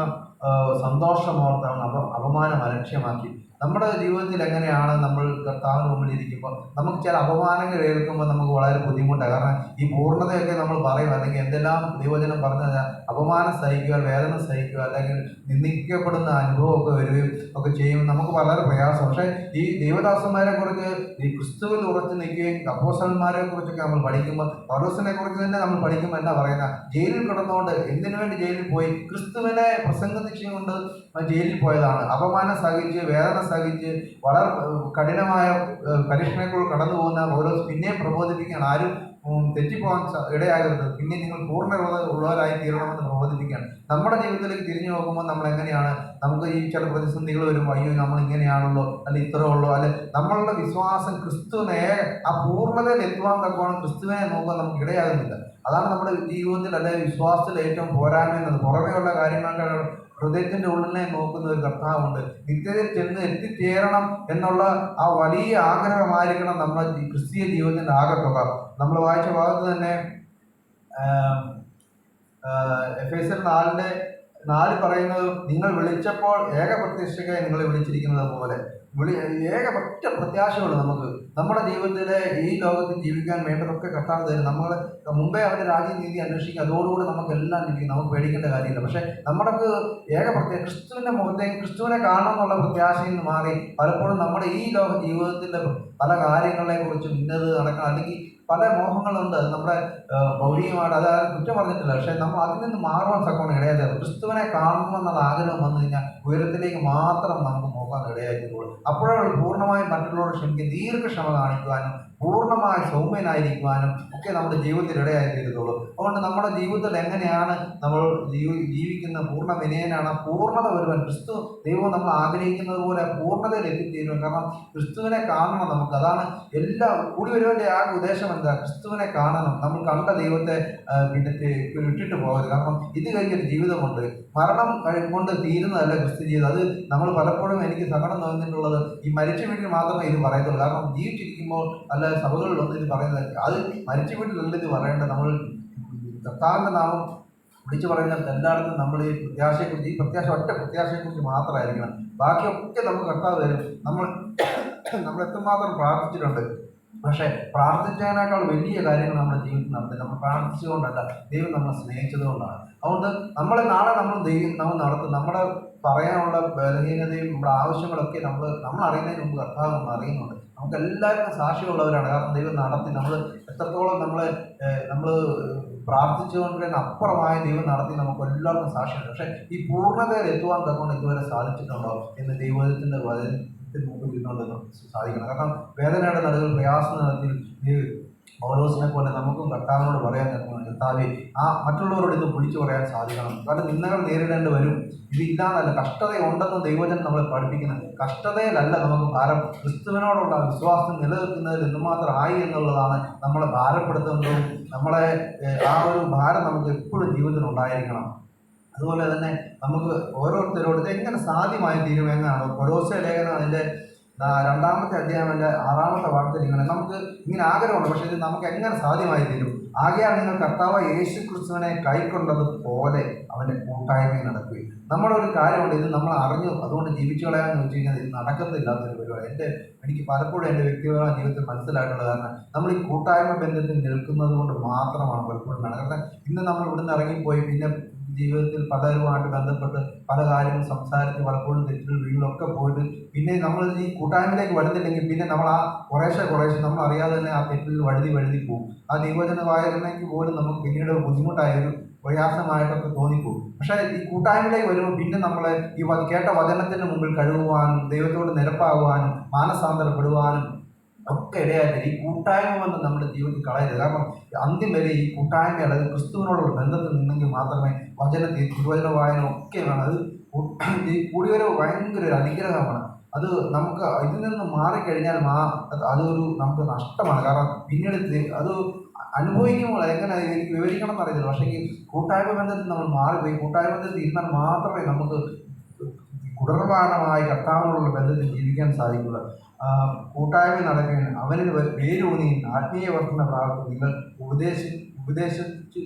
സന്തോഷമോർത്ത് അവൻ അപമാനം അലക്ഷ്യമാക്കി. നമ്മുടെ ജീവിതത്തിൽ എങ്ങനെയാണ് നമ്മൾ കർത്താവിന് മുമ്പിൽ ഇരിക്കുമ്പോൾ നമുക്ക് ചില അപമാനങ്ങൾ കേൾക്കുമ്പോൾ നമുക്ക് വളരെ ബുദ്ധിമുട്ടാണ്. കാരണം ഈ പൂർണ്ണതയൊക്കെ നമ്മൾ പറയും, അല്ലെങ്കിൽ എന്തെല്ലാം ദൈവജനം പറഞ്ഞാൽ അപമാനം സഹിക്കുക, വേദന സഹിക്കുക, അല്ലെങ്കിൽ നിന്ദിക്കപ്പെടുന്ന അനുഭവമൊക്കെ വരികയും ഒക്കെ ചെയ്യുമ്പോൾ നമുക്ക് വളരെ പ്രയാസം. പക്ഷേ ഈ ദൈവദാസന്മാരെ കുറിച്ച്, ഈ ക്രിസ്തുവിൽ ഉറച്ചു നിൽക്കുകയും അപ്പോസ്തലന്മാരെ കുറിച്ചൊക്കെ നമ്മൾ പഠിക്കുമ്പോൾ, പൗലോസിനെ കുറിച്ച് തന്നെ നമ്മൾ പഠിക്കുമ്പോൾ എന്താ പറയുക, ജയിലിൽ കിടന്നുകൊണ്ട് എന്തിനു വേണ്ടി ജയിലിൽ പോയി? ക്രിസ്തുവിനെ പ്രസംഗിച്ചുകൊണ്ട് ജയിലിൽ പോയതാണ്. അപമാനം സഹിച്ച്, വേദന സഹിച്ച്, വളരെ കഠിനമായ പരീക്ഷണങ്ങൾ കടന്നു പോകുന്ന പൗലോസ് പിന്നെയും പ്രബോധിപ്പിക്കുകയാണ്. ആരും തെറ്റിപ്പോകാൻ ഇടയാകരുത്. പിന്നെ നിങ്ങൾ ഉള്ളവരായി തീരണമെന്ന് പ്രബോധിപ്പിക്കുകയാണ്. നമ്മുടെ ജീവിതത്തിലേക്ക് തിരിഞ്ഞു നോക്കുമ്പോൾ നമ്മൾ എങ്ങനെയാണ്, നമുക്ക് ഈ ചില പ്രതിസന്ധികൾ വരുമ്പോൾ അയ്യോ നമ്മൾ ഇങ്ങനെയാണല്ലോ, അല്ലെ ഇത്രേ ഉള്ളൂ, അല്ലെ നമ്മളുടെ വിശ്വാസം ക്രിസ്തുവിനെ ആ പൂർണ്ണതയിൽ എത്തുവാൻ തക്കോണം ക്രിസ്തുവിനെ നോക്കാൻ നമുക്ക് ഇടയാകുന്നില്ല. അതാണ് നമ്മുടെ ജീവിതത്തിൽ അല്ലെങ്കിൽ വിശ്വാസത്തിൽ ഏറ്റവും പോരായ്മ എന്നത്. പുറമേയുള്ള കാര്യങ്ങളുടെ ഹൃദയത്തിന്റെ ഉള്ളിനെ നോക്കുന്ന ഒരു കർത്താവുണ്ട്. നിത്യതയിൽ ചെന്ന് എത്തിച്ചേരണം എന്നുള്ള ആ വലിയ ആഗ്രഹമായിരിക്കണം നമ്മുടെ ക്രിസ്തീയ ജീവിതത്തിന്റെ ആകത്തുക. നമ്മൾ വായിച്ച ഭാഗത്ത് തന്നെ എഫേസ്യർ 4 പറയുന്നത്, നിങ്ങൾ വിളിച്ചപ്പോൾ ഏക പ്രത്യക്ഷയ്ക്കായി നിങ്ങളെ വിളിച്ചിരിക്കുന്നത് പോലെ ഒറ്റ പ്രത്യാശയുള്ളൂ നമുക്ക് നമ്മുടെ ജീവിതത്തിലെ ഈ ലോകത്തിൽ ജീവിക്കാൻ വേണ്ടതൊക്കെ കർത്താവ് തരും. നമ്മൾ മുമ്പേ അവരുടെ രാജ്യനീതി അന്വേഷിക്കുക, അതോടുകൂടി നമുക്ക് എല്ലാം ലഭിക്കും, നമുക്ക് പേടിക്കേണ്ട കാര്യമില്ല. പക്ഷെ നമ്മുടെ ക്രിസ്തുവിന്റെ മുഖത്തേക്ക് ക്രിസ്തുവിനെ കാണണം എന്നുള്ള പ്രത്യാശയിൽ നിന്ന് മാറി പലപ്പോഴും നമ്മുടെ ഈ ലോക ജീവിതത്തിലെ പല കാര്യങ്ങളെ കുറിച്ചും ഇന്നത് നടക്കണം, അല്ലെങ്കിൽ പല മോഹങ്ങളുണ്ട്. അത് നമ്മുടെ ഭൗതികമായിട്ട് അതായത് കുറ്റം പറഞ്ഞിട്ടില്ല, പക്ഷെ നമ്മൾ അതിൽ നിന്ന് മാറുവാൻ തക്കോണം ഇടയാതെ ക്രിസ്തുവിനെ കാണണമെന്നുള്ള ആഗ്രഹം വന്നു കഴിഞ്ഞാൽ ഉയരത്തിലേക്ക് മാത്രം നമുക്ക് നോക്കാൻ ഇടയായിട്ടുള്ളൂ. അപ്പോഴാണ് പൂർണ്ണമായും മറ്റുള്ളവരോട് ക്ഷമിക്കും, ദീർഘക്ഷമ കാണിക്കുവാനും പൂർണ്ണമായി സൗമ്യനായിരിക്കുവാനും ഒക്കെ നമ്മുടെ ജീവിതത്തിൽ ഇടയായി തീരത്തുള്ളൂ. അതുകൊണ്ട് നമ്മുടെ ജീവിതത്തിൽ എങ്ങനെയാണ് നമ്മൾ ജീവിക്കുന്ന പൂർണ്ണ വിനയനാണ്, പൂർണ്ണത വരുവാൻ ക്രിസ്തു ദൈവം നമ്മൾ ആഗ്രഹിക്കുന്നത് പോലെ പൂർണ്ണതയിൽ എത്തിത്തീരുവാൻ. കാരണം ക്രിസ്തുവിനെ കാണണം നമുക്ക്. അതാണ് എല്ലാ കൂടി വരുവന്റെ ആ ഉദ്ദേശം എന്താ, ക്രിസ്തുവിനെ കാണണം. നമ്മൾ കണ്ട ദൈവത്തെ വിട്ടിട്ട് പോകരുത്. കാരണം ഇത് കഴിഞ്ഞൊരു ജീവിതമുണ്ട്, മരണം കൊണ്ട് തീരുന്നതല്ല ക്രിസ്തു ജീവിതം. അത് നമ്മൾ പലപ്പോഴും എനിക്ക് സങ്കടം തോന്നിയിട്ടുള്ളത് ഈ മരിച്ച വീട്ടിൽ മാത്രമേ ഇത് പറയത്തുള്ളൂ. കാരണം ജീവിച്ചിരിക്കുമ്പോൾ അല്ല സഭകളിലൊന്നും ഇത് പറയുന്നത്, അത് മരിച്ച വീട്ടിലല്ല ഇത് പറയേണ്ടത്. നമ്മൾ കർത്താവിൻ്റെ നാമം വിളിച്ചു പറയുന്നത് എല്ലായിടത്തും നമ്മൾ ഈ പ്രത്യാശ ഒറ്റ പ്രത്യാശയെക്കുറിച്ച് മാത്രമായിരിക്കണം. ബാക്കിയൊക്കെ നമുക്ക് കർത്താവ് തരും. നമ്മൾ എത്രമാത്രം പ്രാർത്ഥിച്ചിട്ടുണ്ട്, പക്ഷേ പ്രാർത്ഥിച്ചതിനേക്കാൾ വലിയ കാര്യങ്ങൾ നമ്മുടെ ജീവിതത്തിൽ നടത്തില്ല. നമ്മൾ പ്രാർത്ഥിച്ചുകൊണ്ടല്ല, ദൈവം നമ്മളെ സ്നേഹിച്ചതുകൊണ്ടാണ്. അതുകൊണ്ട് നാളെ നമ്മൾ നടത്തും. നമ്മുടെ പറയാനുള്ള ബലഹീനതയും നമ്മുടെ ആവശ്യങ്ങളൊക്കെ നമ്മൾ അറിയുന്നതിന് മുമ്പ് കർത്താവ് നമ്മൾ അറിയുന്നുണ്ട്. നമുക്ക് എല്ലാവർക്കും സാക്ഷിയുള്ളവരാണ്. കാരണം ദൈവം നടത്തി നമ്മൾ എത്രത്തോളം നമ്മൾ പ്രാർത്ഥിച്ചുകൊണ്ടിരുന്ന അപ്പുറമായ ദൈവം നടത്തി നമുക്ക് എല്ലാവർക്കും സാക്ഷിയുണ്ട്. പക്ഷേ ഈ പൂർണ്ണതയിൽ എത്തുവാൻ തക്കൊണ്ട് ഇതുവരെ സാധിച്ചിട്ടുണ്ടോ എന്ന് ദൈവത്തിൻ്റെ മുമ്പിൽ ഇരുന്നുകൊണ്ട് സാധിക്കണം. കാരണം വേദനയുടെ നടുവിൽ പ്രയാസം നടത്തി ഈ പൗലോസിനെ പോലെ നമുക്കും കർത്താവിനോട് പറയാൻ കർത്താവേ ആ മറ്റുള്ളവരോട് ഇത് വിളിച്ചു പറയാൻ സാധിക്കണം. കാരണം നിന്നകൾ നേരിടേണ്ടി വരും. ഇതില്ലാന്നല്ല, കഷ്ടതയുണ്ടെന്ന് ദൈവജനം നമ്മളെ പഠിപ്പിക്കുന്നത്. കഷ്ടതയിലല്ല നമുക്ക് ഭാരം, ക്രിസ്തുവിനോടുള്ള വിശ്വാസം നിലനിൽക്കുന്നതിൽ എന്തുമാത്രം ആയി എന്നുള്ളതാണ് നമ്മളെ ഭാരപ്പെടുത്തുന്നതും. നമ്മളെ ആ ഒരു ഭാരം നമുക്ക് എപ്പോഴും ജീവിതത്തിൽ ഉണ്ടായിരിക്കണം. അതുപോലെ തന്നെ നമുക്ക് ഓരോരുത്തരോട് ഇത് എങ്ങനെ സാധ്യമായി തീരുമെന്നാണ് കൊലോസ്യ ലേഖനം അതിൻ്റെ 2-ാമത്തെ അധ്യായത്തിൻ്റെ 6-ാമത്തെ വാക്യത്തിൽ നമുക്ക് ഇങ്ങനെ ആഗ്രഹമുണ്ട്, പക്ഷേ ഇത് നമുക്ക് എങ്ങനെ സാധ്യമായി തീരും. ആകയാൽ നിങ്ങൾ കർത്താവ് യേശു ക്രിസ്തുവിനെ കൈക്കൊണ്ടത് പോലെ അവൻ്റെ കൂട്ടായ്മയിൽ നടക്കുകയും. നമ്മുടെ ഒരു കാര്യമുണ്ട്, ഇത് നമ്മൾ അറിഞ്ഞു അതുകൊണ്ട് ജീവിച്ചു കളയാമെന്ന് വെച്ച് കഴിഞ്ഞാൽ ഇത് നടക്കത്തില്ലാത്തൊരു പരിപാടി. എനിക്ക് പലപ്പോഴും എൻ്റെ വ്യക്തിപരമായ ജീവിതത്തിൽ മനസ്സിലായിട്ടുള്ള കാരണം നമ്മൾ ഈ കൂട്ടായ്മ ബന്ധത്തിൽ നിൽക്കുന്നത് കൊണ്ട് മാത്രമാണ് പലപ്പോഴും നടക്കുന്നത്. ഇന്ന് നമ്മൾ ഇവിടുന്ന് ഇറങ്ങിപ്പോയി പിന്നെ ജീവിതത്തിൽ പലരുമായിട്ട് ബന്ധപ്പെട്ട് പല കാര്യങ്ങളും സംസാരിച്ച് പലപ്പോഴും തെറ്റുകൾ വീട്ടിലൊക്കെ പോയിട്ട് പിന്നെ നമ്മൾ ഈ കൂട്ടായ്മയിലേക്ക് വരുന്നില്ലെങ്കിൽ പിന്നെ നമ്മൾ ആ കുറേശ്ശെ നമ്മൾ അറിയാതെ തന്നെ ആ തെറ്റിൽ വഴുതി പോകും. ആ ദൈവവചന വായനയ്ക്ക് പോലും നമുക്ക് പിന്നീട് ബുദ്ധിമുട്ടായൊരു പ്രയാസമായിട്ടൊക്കെ തോന്നിപ്പോകും. പക്ഷേ ഈ കൂട്ടായ്മയിലേക്ക് വരുമ്പോൾ പിന്നെ നമ്മളെ ഈ കേട്ട വചനത്തിന് മുമ്പിൽ കഴുകുവാനും ദൈവത്തോട് നിരപ്പാകുവാനും മാനസാന്തരപ്പെടുവാനും ഒക്കെ ഇടയായിട്ട് ഈ കൂട്ടായ്മ വന്ന് നമ്മുടെ ജീവിതത്തിൽ കളയരുത്. കാരണം അന്ത്യം വരെ ഈ കൂട്ടായ്മ അതായത് ക്രിസ്തുവിനോടുള്ള ബന്ധത്തിൽ നിന്നെങ്കിൽ മാത്രമേ വചനത്തിൽ തിരുവചന വായന ഒക്കെ വേണം. അത് ഈ കൂടിവരവ് ഭയങ്കര ഒരു അനുഗ്രഹമാണ്. അത് നമുക്ക് ഇതിൽ നിന്ന് മാറിക്കഴിഞ്ഞാൽ അതൊരു നമുക്ക് നഷ്ടമാണ്. കാരണം പിന്നീട് അത് അനുഭവിക്കുമ്പോൾ എങ്ങനെ എനിക്ക് വിവരിക്കണം എന്നറിയത്തില്ല. പക്ഷേ ഈ കൂട്ടായ്മ ബന്ധത്തിൽ നമ്മൾ മാറിപ്പോയി കൂട്ടായ്മ ബന്ധത്തിൽ ഇരുന്നാൽ മാത്രമേ നമുക്ക് തുടർമാനമായി കർത്താവിനോടുള്ള ബന്ധത്തിൽ ജീവിക്കാൻ സാധിക്കുക. കൂട്ടായ്മ നടക്കുകയാണ് അവനിൽ വേരൂന്നി ആത്മീയ വർദ്ധന പ്രാർത്ഥന നിങ്ങൾ ഉപദേശിച്ച്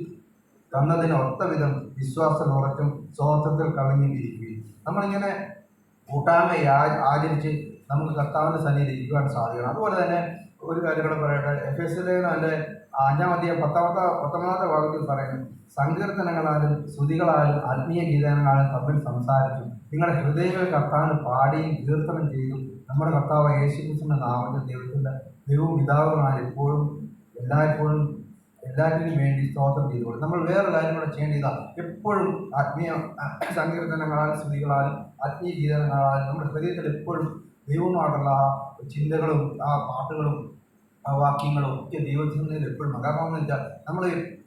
തന്നതിന് ഒത്തവിധം വിശ്വാസം ഉറച്ചും സ്വാർത്ഥത്തിൽ കവിഞ്ഞിരിക്കുകയും. നമ്മളിങ്ങനെ കൂട്ടായ്മ ആചരിച്ച് നമുക്ക് കർത്താവിൻ്റെ സന്നിധിയിൽ ഇരിക്കുവാൻ സാധിക്കണം. അതുപോലെ തന്നെ ഒരു കാര്യം കൂടെ പറയട്ടെ. എഫേസ്യ ലേഖനം അതിൻ്റെ 5-ാം അധ്യായം 19-ാമത്തെ ഭാഗത്തിൽ പറയുന്നു, സങ്കീർത്തനങ്ങളാലും സ്തുതികളാലും ആത്മീയ ഗീതങ്ങളാലും തമ്മിൽ സംസാരിച്ചും നിങ്ങളുടെ ഹൃദയങ്ങൾ കർത്താവിന് പാടിയും കീർത്തനം ചെയ്തും നമ്മുടെ കർത്താവ് യേശുക്രിസ്തുവിന്റെ നാമത്തിൽ ദൈവവും പിതാവുമായി എപ്പോഴും എല്ലായ്പ്പോഴും എല്ലാറ്റിനും വേണ്ടി സ്തോത്രം ചെയ്തുകൊണ്ട് നമ്മൾ വേറെ കാര്യം കൂടെ ചെയ്യേണ്ടതാണ്. എപ്പോഴും ആത്മീയ സങ്കീർത്തനങ്ങളാലും സ്തുതികളാലും ആത്മീയ ഗീതങ്ങളാലും നമ്മുടെ ഹൃദയത്തിൽ എപ്പോഴും ദൈവവുമായിട്ടുള്ള ആ ചിന്തകളും ആ പാട്ടുകളും വാക്യങ്ങളും ഒക്കെ ദൈവത്തിൻ്റെ എപ്പോഴും കാരണം എന്ന് വെച്ചാൽ നമ്മൾ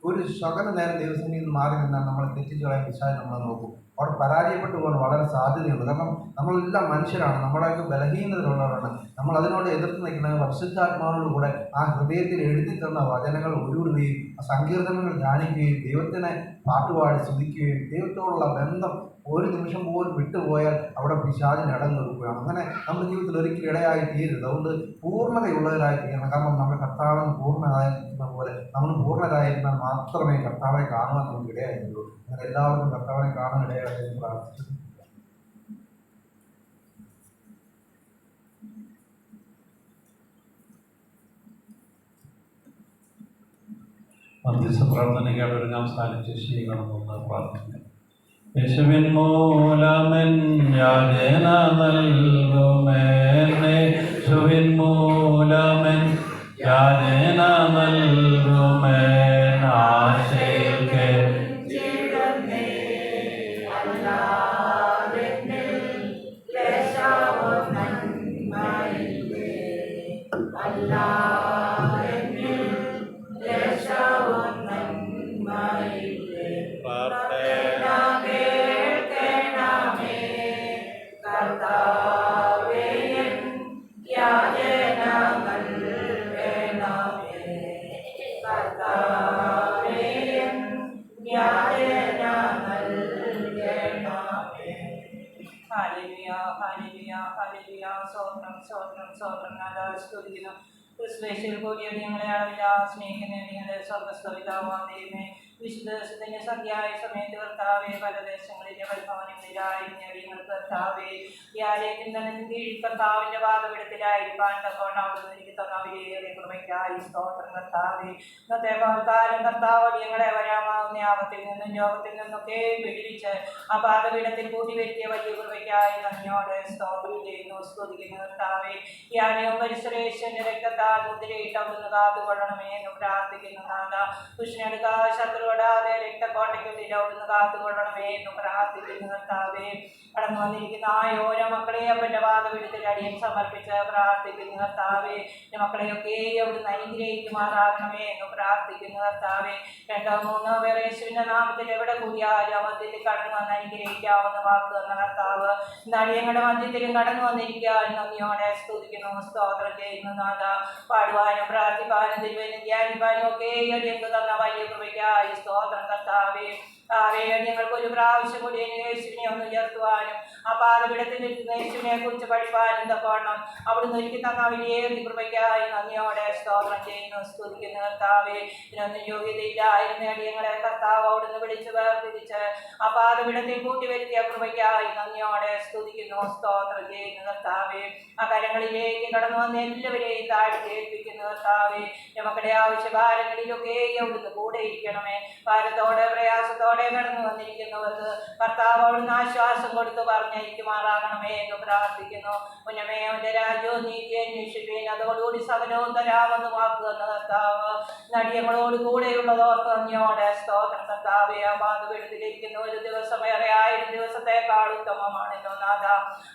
ഒരു ശകല നേരം ദൈവത്തിൻ്റെ നിന്ന് മാറി നിന്നാൽ നമ്മൾ തെറ്റിച്ച് കളയാൻ പിശാച് നമ്മളെ നോക്കും. അവിടെ പരാജയപ്പെട്ടു പോകാൻ വളരെ സാധ്യതയുണ്ട്. കാരണം നമ്മളെല്ലാം മനുഷ്യരാണ്, നമ്മുടെയൊക്കെ ബലഹീനതകളുള്ളവരാണ്. നമ്മൾ അതിനോട് എതിർത്ത് നിൽക്കുന്നത് പരിശുദ്ധാത്മാവിനോടുകൂടെ ആ ഹൃദയത്തിൽ എഴുതി തന്ന വചനങ്ങൾ ഉരുവിടുകയും സങ്കീർത്തനങ്ങൾ ധ്യാനിക്കുകയും ദൈവത്തിനെ പാട്ടുപാടി സ്തുതിക്കുകയും ദൈവത്തോടുള്ള ബന്ധം ഒരു നിമിഷം പോലും വിട്ടുപോയാൽ അവിടെ പിശാചിന് ഇടം കൊടുക്കുകയാണ്. അങ്ങനെ നമ്മുടെ ജീവിതത്തിൽ ഒരിക്കലും ഇടയായി തീരരുത്. അതുകൊണ്ട് പൂർണ്ണതയുള്ളവരായി തീരണം. കാരണം നമ്മുടെ കർത്താവിന് പൂർണ്ണനായിരുന്ന പോലെ നമ്മൾ പൂർണ്ണരായിരുന്നാൽ മാത്രമേ കർത്താവിനെ കാണുവാൻ നമുക്ക് ഇടയായിട്ടുള്ളൂ. അങ്ങനെ എല്ലാവർക്കും കർത്താവിനെ കാണാൻ ഇടയായിട്ട് പ്രാർത്ഥിക്കുന്നു.
മധ്യസ്ഥ പ്രാർത്ഥനയ്ക്കാണ് നാം സ്ഥാനിച്ച് ചെയ്യണമെന്ന് പ്രാർത്ഥിക്കുന്നു. യേശുവിൻ മൂലമെൻ യാചന നൽകുമേനെ, യേശുവിൻ മൂലമെൻ യാചന നൽകുമേൻ ആശയിൽക്കെ
ഞങ്ങളെ അളവില്ല സ്നേഹിക്കുന്ന നിങ്ങളുടെ സ്വർഗസ്ഥപിതാവാം ദൈവമേ, വിശുദ്ധ സന്ധ്യായ സമയത്ത് കർത്താവേ പല ദേശങ്ങളിലെ പരിഭവനങ്ങളിലായിരുന്നു കർത്താവേ ഈ ആലയത്തിൽ തന്നെ കീഴിൽ കർത്താവിന്റെ വാദപീഠത്തിലായിരിക്കാൻ തക്കോണം അവിടുന്ന് എനിക്ക് തന്നവരേറെ കൃപയ്ക്കായി സ്തോത്രം കർത്താവേ. ഇന്നത്തെ കാലം കർത്താവ് ഞങ്ങളെ വരാമാവുന്ന ആപത്തിൽ നിന്നും രോഗത്തിൽ നിന്നൊക്കെ പിടിവിച്ച് ആ പാദപീഠത്തിൽ കൂട്ടി വരുത്തിയ വലിയ കൃപയ്ക്കായി നന്ദിയോടെ സ്തോത്രം ചെയ്യുന്നു സ്തുതിക്കുന്നു കർത്താവേ. ഈ ആലയവും പരിസരേശ്വരന്റെ രക്തത്താൽ മുദ്രയിട്ട് അവിടുന്ന് കാത്തുകൊള്ളണമേ എന്ന് പ്രാർത്ഥിക്കുന്നു നാഥ. കൃഷ്ണടുക്കാ ശത്രുവിടാതെ രക്തക്കോട്ടയ്ക്കുള്ളിൽ അവിടുന്ന് കാത്തുകൊള്ളണമേ എന്ന് പ്രാർത്ഥിക്കുന്നു കർത്താവേ. കടന്നു വന്നിരിക്കുന്ന ആ ഓരോ മക്കളെ അവന്റെ വാദപീഠത്തിൽ അടിയൻ സമർപ്പിച്ച് പ്രാർത്ഥിക്കുന്നു കർത്താവേ. മക്കളെയൊക്കെ അവിടുന്ന് അനുഗ്രഹിക്കുമാറാകണമേ എന്ന് പ്രാർത്ഥിക്കുന്നു കർത്താവേ. 2 3 പേർ യേശുവിന്റെ നാമത്തിൽ എവിടെ കൂടിയാലും മധ്യത്തിൽ കടന്നു വന്ന് അനുഗ്രഹിക്കാവുന്ന വാക്ക് തന്ന കർത്താവ് നടിയങ്ങളുടെ മധ്യത്തിലും കടന്നു വന്നിരിക്കാൻ നന്ദിയോടെ സ്തുതിക്കുന്നു സ്തോത്രം ചെയ്യുന്നു നാഥ. പാടുവാനും പ്രാർത്ഥിക്കാനും തിരുവനും ധ്യാനിക്കാനും ഒക്കെ അടിയങ്ങൾക്ക് തന്ന വലിയ കൃപയ്ക്കായി സ്തോത്രം കർത്താവേ. ഞങ്ങൾക്ക് ഒരു പ്രാവശ്യം കൂടി യേശുവിനെ ഒന്ന് ഉയർത്തുവാനും ആ പാദപീഠത്തിൽ യേശുവിനെ കുറിച്ച് പഠിപ്പാനും തക്കോണം അവിടുന്ന് ഒരുക്കി തന്ന വലിയ കൃപയ്ക്കായി നന്ദിയോടെ സ്തോത്രം ചെയ്യുന്നു സ്തുതിക്കുന്നു കർത്താവേ. ഇതിനൊന്നും യോഗ്യതയില്ലായിരുന്ന അടിയങ്ങളെ കർത്താവ് അവിടുന്ന് വിളിച്ച് വേർതിരിച്ച് ആ പാദപീഠത്തിൽ കൂട്ടിവരുത്തിയ കൃപയ്ക്കായി നന്ദിയോടെ സ്തുതിക്കുന്നു സ്തോത്രം ചെയ്യുന്നു കർത്താവേ. ആ കരങ്ങളിലേക്ക് കടന്നു വന്ന് എല്ലാവരെയും താഴ്ത്തി ഏൽപ്പിക്കുന്നു കർത്താവേ. മക്കളുടെ ആവശ്യഭാരങ്ങളിലൊക്കെ അവിടുന്ന് കൂടെ ഇരിക്കണമേ. ഭാരത്തോടെ പ്രയാസത്തോടെ കടന്നു വന്നിരിക്കുന്നവർക്ക് കർത്താവ് അവിടുന്ന് ആശ്വാസം കൊടുത്ത് പറഞ്ഞയക്കുമാറാകണമേ എന്ന് പ്രാർത്ഥിക്കുന്നു. ഉന്നമേ അവന്റെ രാജ്യവും നീതി അന്വേഷിപ്പീൻ, അതോടുകൂടി സകലവും തരാമെന്ന് വാക്ക് തന്ന കർത്താവ് നടിയങ്ങളോട് കൂടെയുള്ളതോർത്ത് നന്ദിയോടെ സ്തോത്രം കർത്താവേ. ആ പാദപീഠത്തിലിരിക്കുന്ന ഒരു ദിവസം ഏറെ 1000 ദിവസത്തെക്കാൾ ഉത്തമമാണല്ലോ നാഥ.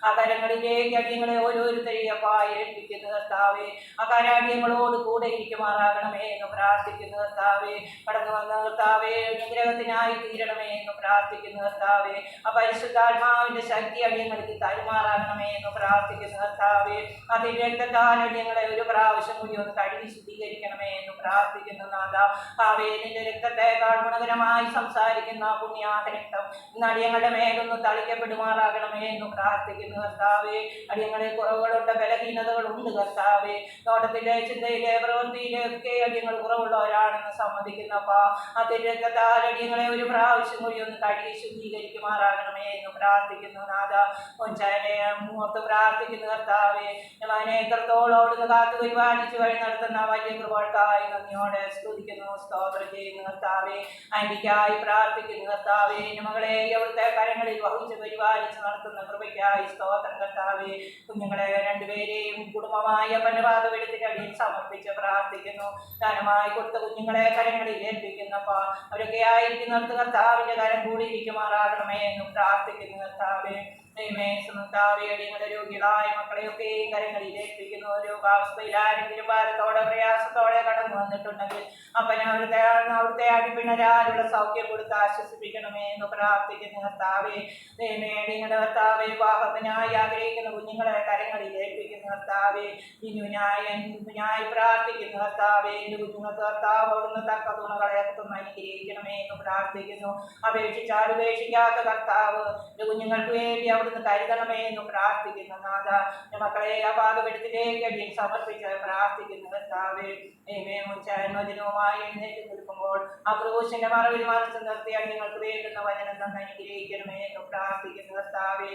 ആ കരങ്ങളിലേക്ക് അടിയങ്ങളെ ഓരോരുത്തരെയും ഏൽപ്പിക്കുന്നു കർത്താവേ. ആ കരാടിയങ്ങളോട് കൂടെ ഇരിക്കുമാറാകണമേ എന്ന് പ്രാർത്ഥിക്കുന്നു കർത്താവേ. കടന്നു വന്ന കർത്താവേ അനുഗ്രഹത്തിനായി തീരണമേ എന്ന് പ്രാർത്ഥിക്കുന്നു കർത്താവേ. ആ പരിശുദ്ധാത്മാവിന്റെ ശക്തി അടിയങ്ങൾക്ക് തരുമാറാകണമേ എന്ന് പ്രാർത്ഥിക്കുന്നു കർത്താവേ. അതിരക്തത്താൽ അടിയങ്ങളെ ഒരു പ്രാവശ്യം കൂടി ഒന്ന് കഴുകി ശുദ്ധീകരിക്കണമേ എന്ന് പ്രാർത്ഥിക്കുന്നു നാഥ. ആവേ നിന്റെ രക്തത്തെക്കാൾ ഗുണകരമായി സംസാരിക്കുന്ന പുണ്യാഹ രക്തം ഇന്ന് അടിയങ്ങളുടെ മേലൊന്ന് തളിക്കപ്പെടുമാറാകണമേ എന്ന് പ്രാർത്ഥിക്കുന്നു കർത്താവേ. അടിയങ്ങളെ കുറവുകളുണ്ട്, ബലഹീനതകളുണ്ട് കർത്താവേ. നോട്ടത്തിലെ ചിന്തയിലെ പ്രവൃത്തിയിലെ ഒക്കെ അടിയങ്ങൾ കുറവുള്ളവരാണെന്ന് സമ്മതിക്കുന്നപ്പാ അതിരക്തത്താൽ അടിയങ്ങളെ ഒരു പ്രാവശ്യം കൂടി ഒന്ന് കഴുകി ശുദ്ധീകരിക്കുമാറാകണമേ എന്ന് പ്രാർത്ഥിക്കുന്നു നാഥ. പൊഞ്ചാനെ മൂർത്ത് പ്രാർത്ഥിക്കുന്നു കർത്താവേ. ഞമ്മനെ എത്രത്തോളം അവിടുന്ന് കാത്തു പരിപാലിച്ച് വഴി നടത്തുന്ന വലിയ കൃപകൾക്കായി നന്ദിയോടെ സ്തുതിക്കുന്നു സ്തോത്രം ചെയ്യുന്നു കർത്താവേ. ആന്റിക്കായി പ്രാർത്ഥിക്കുന്നു കർത്താവേ. മകളെ അവിടുത്തെ കരങ്ങളിൽ വഹിച്ച് പരിപാലിച്ച് നടത്തുന്ന കൃപയ്ക്കായി സ്തോത്രം കർത്താവേ. കുഞ്ഞുങ്ങളെ രണ്ടുപേരെയും കുടുംബമായ പനപാതപീഠത്തിൽ അടിയിൽ സമർപ്പിച്ച് പ്രാർത്ഥിക്കുന്നു. ദാനമായി കൊടുത്ത കുഞ്ഞുങ്ങളെ കരങ്ങളിൽ ഏൽപ്പിക്കുന്നപ്പോ അവരൊക്കെ ആയിരിക്കുന്നിടത്ത് കർത്താവിന്റെ കരം കൂടിയിരിക്കുമാറാകണമേ എന്ന് പ്രാർത്ഥിക്കുന്നു കർത്താവേ. സുമത്താവിയടിയുടെ രോഗികളായ മക്കളെയൊക്കെ കരങ്ങളിൽ ഏൽപ്പിക്കുന്നു. രോഗാവസ്ഥയിലാരെങ്കിലും ഭാരത്തോടെ പ്രയാസത്തോടെ കടന്നു വന്നിട്ടുണ്ടെങ്കിൽ അപ്പനെ അവിടുത്തെ അടിപ്പിണരാലുള്ള സൗഖ്യം കൊടുത്ത് ആശ്വസിപ്പിക്കണമേ എന്ന് പ്രാർത്ഥിക്കുന്നു. കർത്താവേ നിങ്ങളുടെ കർത്താവെ പാപത്തിനായി ആഗ്രഹിക്കുന്ന കുഞ്ഞുങ്ങളെ കരങ്ങളിൽ ഏൽപ്പിക്കുന്നു. കർത്താവെ ഇന്നുനായി പ്രാർത്ഥിക്കുന്നു. കർത്താവെ എൻ്റെ കുഞ്ഞുങ്ങൾക്ക് കർത്താവ് അവിടുന്ന് തക്ക തുണകളെ അനുഗ്രഹിക്കണമേ എന്ന് പ്രാർത്ഥിക്കുന്നു. അപേക്ഷിച്ചാൽ ഉപേക്ഷിക്കാത്ത കർത്താവ് എൻ്റെ കുഞ്ഞുങ്ങൾക്ക് വേണ്ടി അവിടുന്ന് കരുതണമേ എന്ന് പ്രാർത്ഥിക്കുന്നു. നാഥ മക്കളെ ആ പാകപ്പെടുത്തിലേക്ക് അടിയിൽ സമർപ്പിച്ച് പ്രാർത്ഥിക്കുന്നു. കർത്താവെ വചനവുമായി എഴുന്നേറ്റ് നിൽക്കുമ്പോൾ ആ ക്രൂശിന്റെ മറവിൽ മനസ്സ് നിർത്തിയാൽ നിങ്ങൾക്ക് വേണ്ടുന്ന വചനം തന്നെ അനുഗ്രഹിക്കണമേ എന്ന് പ്രാർത്ഥിക്കുന്നു. കർത്താവെ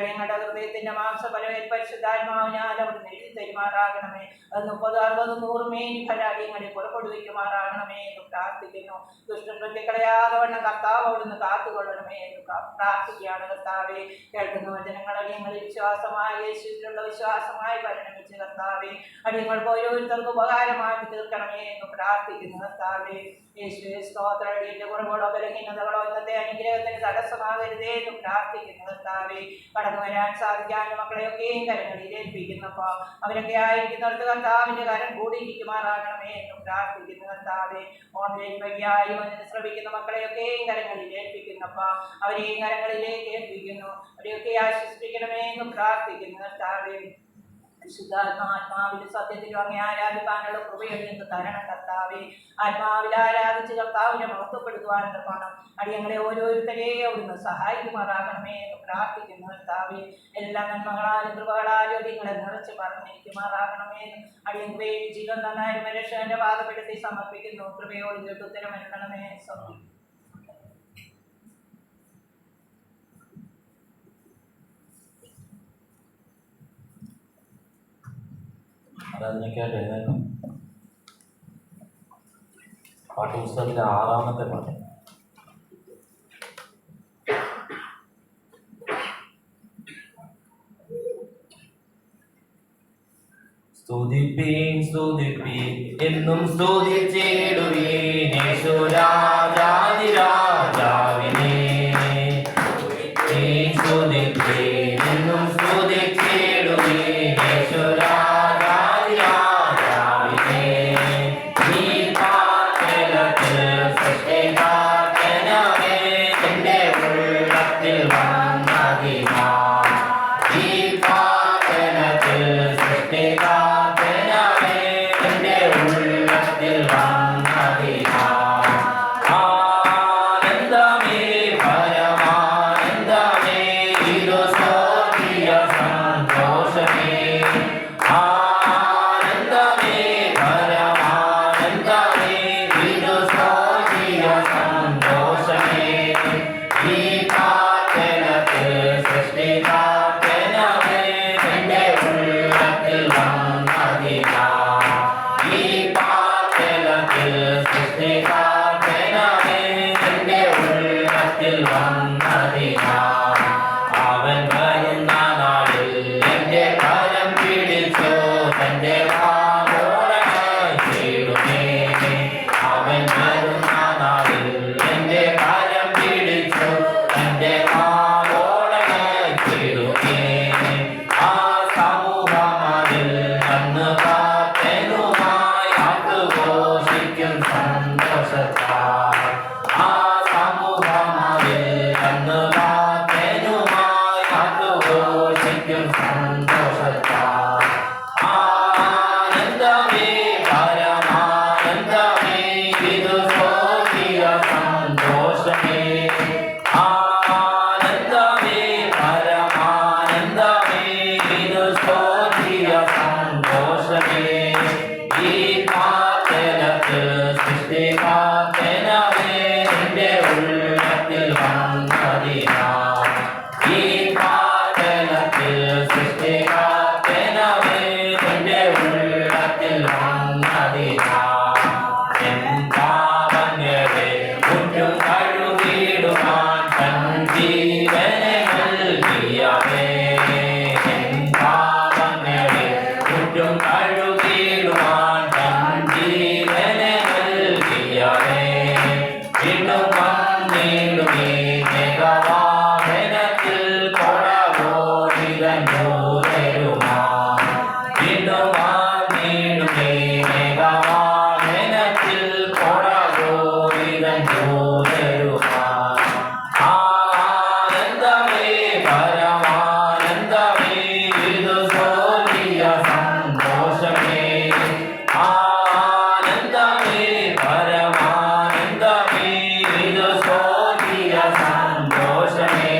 ഞങ്ങളുടെ ഹൃദയത്തിന്റെ മാംസഫലത്തിൽ പരിശുദ്ധാത്മാവിനാൽ അവിടുന്ന് എഴുതി തരുമാറാകണമേ. അത് 30, 60, 100 മേനി ഫലാദിയങ്ങളെ പുറപ്പെടുവിക്കുമാറാകണമേ എന്ന് പ്രാർത്ഥിക്കുന്നു. ദുഷ്ടപ്രതികളയാതെ വണ്ണം കർത്താവ് അവിടുന്ന് കാത്തുകൊള്ളണമേ എന്ന് പ്രാർത്ഥിക്കുകയാണ്. കർത്താവെ കേൾക്കുന്ന വചനങ്ങളെ ഞങ്ങളിൽ വിശ്വാസമായി യേശുവിലുള്ള വിശ്വാസമായി പരിണമിച്ച് കർത്താവെ അടിയങ്ങൾക്ക് ഓരോരുത്തർക്കും ഉപകാരമാക്കി തീർക്കണമേ എന്ന് പ്രാർത്ഥിക്കുന്നു. കർത്താവെ യേശുവെ സ്തോത്രം. അടിയന്റെ കുറവുകളോ ബലഹീനതകളോ ഇന്നത്തെ അനുഗ്രഹത്തിന് തടസ്സമാകരുതേ എന്ന് പ്രാർത്ഥിക്കുന്നു. കർത്താവെ കടന്നു വരാൻ സാധിക്കാനും മക്കളെയൊക്കെയും കരങ്ങളിൽ ഏൽപ്പിക്കുന്നപ്പോൾ അവരൊക്കെ ആയിരിക്കുന്നിടത്ത് കർത്താവിന്റെ കരം കൂടിയിരിക്കുമാറാകണമേ എന്ന് പ്രാർത്ഥിക്കുന്നു. കർത്താവെ ഓൺലൈൻ വഴിയായി വന്നിട്ട് ശ്രമിക്കുന്ന മക്കളെയൊക്കെയും കരങ്ങളിൽ ഏൽപ്പിക്കുന്നപ്പോൾ അവരെയും കരങ്ങളിലേക്ക് ഏൽപ്പിക്കുന്നു. അവരെയൊക്കെ ആശ്വസിപ്പിക്കണമേ എന്ന് പ്രാർത്ഥിക്കുന്നു. കർത്താവെ വിശുദ്ധാത്മാവിൽ സത്യത്തിൽ അങ്ങേ ആരാധിക്കാനുള്ള കൃപയെടുത്ത് തരണം. കർത്താവെ ആത്മാവിൽ ആരാധിച്ച് കർത്താവിനെ മഹത്വപ്പെടുത്തുവാൻ തരണം. അടിയങ്ങളെ ഓരോരുത്തരെയും അവിടുന്ന് സഹായിക്കുമാറാകണമേ എന്ന് പ്രാർത്ഥിക്കുന്നു. കർത്താവെ എല്ലാ നന്മകളാലും കൃപകളാലും അടിയങ്ങളെ നിറച്ച് പറഞ്ഞിരിക്കുമാറാകണമേ. അടിയങ്ങൾക്ക് വേണ്ടി ജീവൻ തന്നാലും രക്ഷകന്റെ പാദപ്പെടുത്തി സമർപ്പിക്കുന്നു. കൃപയോട് കേട്ട് ഉത്തരം എഴുതണമേ. സ്വന്തം
ആരാധനയ്ക്കായിട്ട് എഴുന്നേൽക്കും. പാഠ്യപുസ്തകത്തിലെ 6-ാമത്തെ പാഠം. സ്തുതിപ്പീൻ സ്തുതിപ്പീൻ എന്നും സ്തുതിച്ചിടുവീൻ യേശുരാജാതിരാജാവിനെ. സ്തുതിപ്പീൻ എന്നും സ്തുതിച്ചിടുവീൻ യേശുരാജാതിരാജാവിനെ. ഈ പാത്രത്തിൽ സൃഷ്ടിതാക്കനമേ എന്റെ ഉള്ളത്തിൽ വന്നതിനാ. ഈ പാത്രത്തിൽ സൃഷ്ടിതാക്കനമേ എന്റെ ഉള്ളത്തിൽ വന്നതിനാ. ആനന്ദമേ പരമാനന്ദമേ ഇതു സ്വർഗീയ സന്തോഷമേ. ആനന്ദമേ പരമാനന്ദമേ ഇതു സ്വർഗീയ സന്തോഷമേ. ഈ പാത്രത്തിൽ സൃഷ്ടിതാക്കനമേ എന്റെ ഉള്ളത്തിൽ വന്നതിനാ. ഈ പാത്രത്തിൽ സൃഷ്ടിതാക്കനമേ എന്റെ ഉള്ളത്തിൽ വന്നതിനാ. അവൻ വരുന്ന നാളിൽ എന്റെ കരം പിടിച്ചു തന്റെ വാമോളനായി ചേരുമേ. അവൻ വരുന്ന നാളിൽ എന്റെ കരം പിടിച്ചു തന്റെ വാമോളനായി ചേരുമേ. ആ സമൂഹമതിൽ അന്ന് കാത്തനുമായി ആഘോഷിക്കും സന്തോഷത്താൽ. ആ സമൂഹമതിൽ അന്ന് കാത്തനുമായി ആഘോഷിക്കും സന്തോഷത്താൽ. ആനന്ദമേ പരമാനന്ദമേ ഇതു സ്വർഗീയ സന്തോഷമേ. ആനന്ദമേ പരമാനന്ദമേ ഇതു സ്വർഗീയ സന്തോഷമേ. ഈ പാത്രത്തിൽ സൃഷ്ടിതാക്കനമേ എന്റെ ഉള്ളത്തിൽ വന്നതിനാ. ഈ പാത്രത്തിൽ സൃഷ്ടിതാക്കനമേ എന്റെ ഉള്ളത്തിൽ വന്നതിനാ. എൻ പാപങ്ങളെ മുറ്റും കഴുകിടുവാൻ ദൂതരുമാൻ ആനന്ദമേ പരമാനന്ദമേ ഇത് സ്വർഗീയ സന്തോഷമേ ആനന്ദമേ പരമാനന്ദമേ ഇത് സ്വർഗീയ സന്തോഷമേ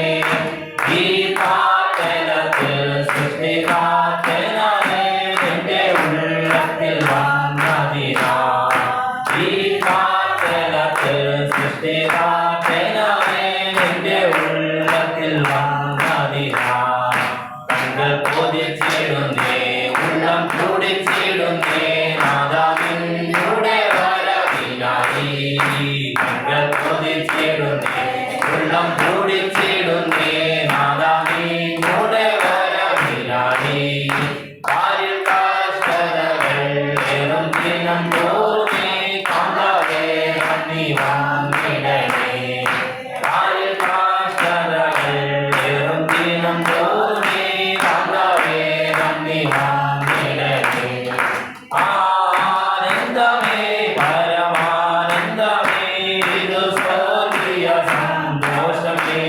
ഈ പാതലത്തിൽ സൃഷ്ടികാത്തനാണ് നിന്റെ ഉള്ളത്തിൽ വന്നതിനാ ഈ പാതലത്തിൽ സൃഷ്ടികാത്തനാണ് നിന്റെ ഉള്ളത്തിൽ വന്നതിനാ കണ്കൾ കൊതിച്ചിടുന്നേ ഉള്ളം തുടിച്ചിടുന്നേ നാദാ നിന്നുടെ വരവിനായി കണ്കൾ കൊതിച്ചിടുന്നേ ഉള്ളം തുടിച്ചിടുന്നേ നാദാ നിന്നുടെ വരവിനായി കാലിൽ കാഷ്ടതകൾ ഏറും ദിനം തോന്നേ കാന്തവേ നന്ദി വന്നിടണേ കാലിൽ കാഷ്ടതകൾ ഏറും ദിനം തോന്നേ കാന്തവേ നന്ദി വന്നിടണേ ആനന്ദമേ പരമാനന്ദമേ ഇത് സ്വർഗീയ സന്തോഷമേ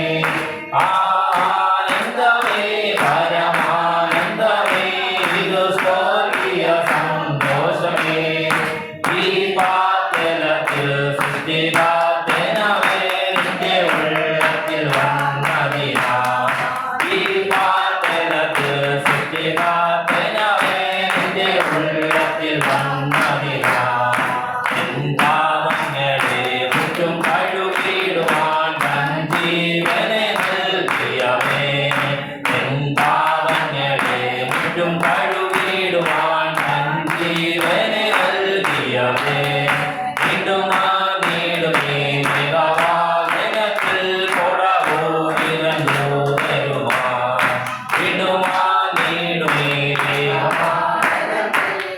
ആനന്ദമേ പരമാനന്ദമേ ഇത് സ്വർഗീയ സന്തോഷമേ ഈ പാതലത്തിൽ സൃഷ്ടികാത്തനവേ നിന്റെ ഉള്ളത്തിൽ വന്നതിനാ ഈ പാതലത്തിൽ സൃഷ്ടികാത്തനവേ നിന്റെ ഉള്ളത്തിൽ വന്നതിനാ പാപങ്ങളെ മുറ്റും കഴുകിടുവാൻ തൻ ജീവനെ നൽകിയവേ പാപങ്ങളെ മുറ്റും കഴുകിടുവാൻ തൻ ജീവനെ നൽകിയവേ വീണ്ടുമാ മേഘവാഹനത്തിൽ കൊടവോതിരഞ്ഞു തരുവാൻ വീണ്ടുമാ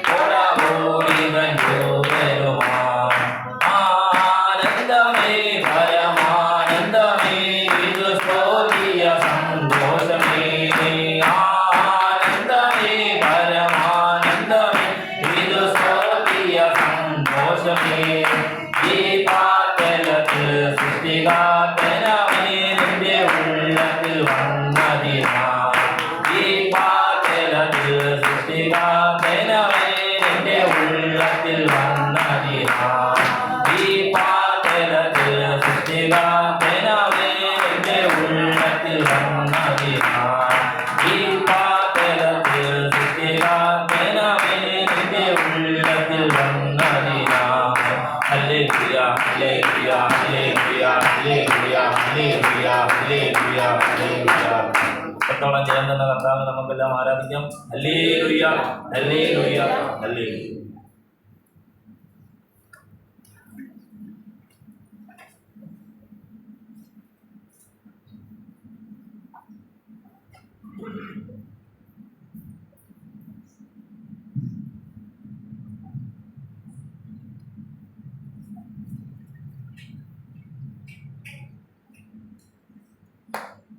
കൊടവോതിരഞ്ഞു തരുവാൻ ആനന്ദമേ പരമാനന്ദമേ ഇത് സ്വർഗീയ സന്തോഷമേ ആനന്ദമേ പരമാനന്ദമേ ഇത് സ്വർഗീയ സന്തോഷമേ ഈ പാതലത്തിൽ സൃഷ്ടികാത്തനവേ നിന്റെ ഉള്ളത്തിൽ വന്നതിനാ ഈ പാതലത്തിൽ സൃഷ്ടികാത്തനവേ നിന്റെ ഉള്ളത്തിൽ വന്നതിനാ ഈ പാതലത്തിൽ സൃഷ്ടികാത്തനവേ നിന്റെ ഉള്ളത്തിൽ വന്നതിനാ ഈ പാതലത്തിൽ സൃഷ്ടികാത്തനവേ നിന്റെ ഉള്ളത്തിൽ വന്നതിനാ hallelujah hallelujah hallelujah hallelujah hallelujah hallelujah hallelujah എത്രത്തോളം ജയം തന്ന കർത്താവ് നമുക്കെല്ലാം ആരാധിക്കാം ഹല്ലേലൂയ ഹല്ലേലൂയ ഹല്ലേലൂയ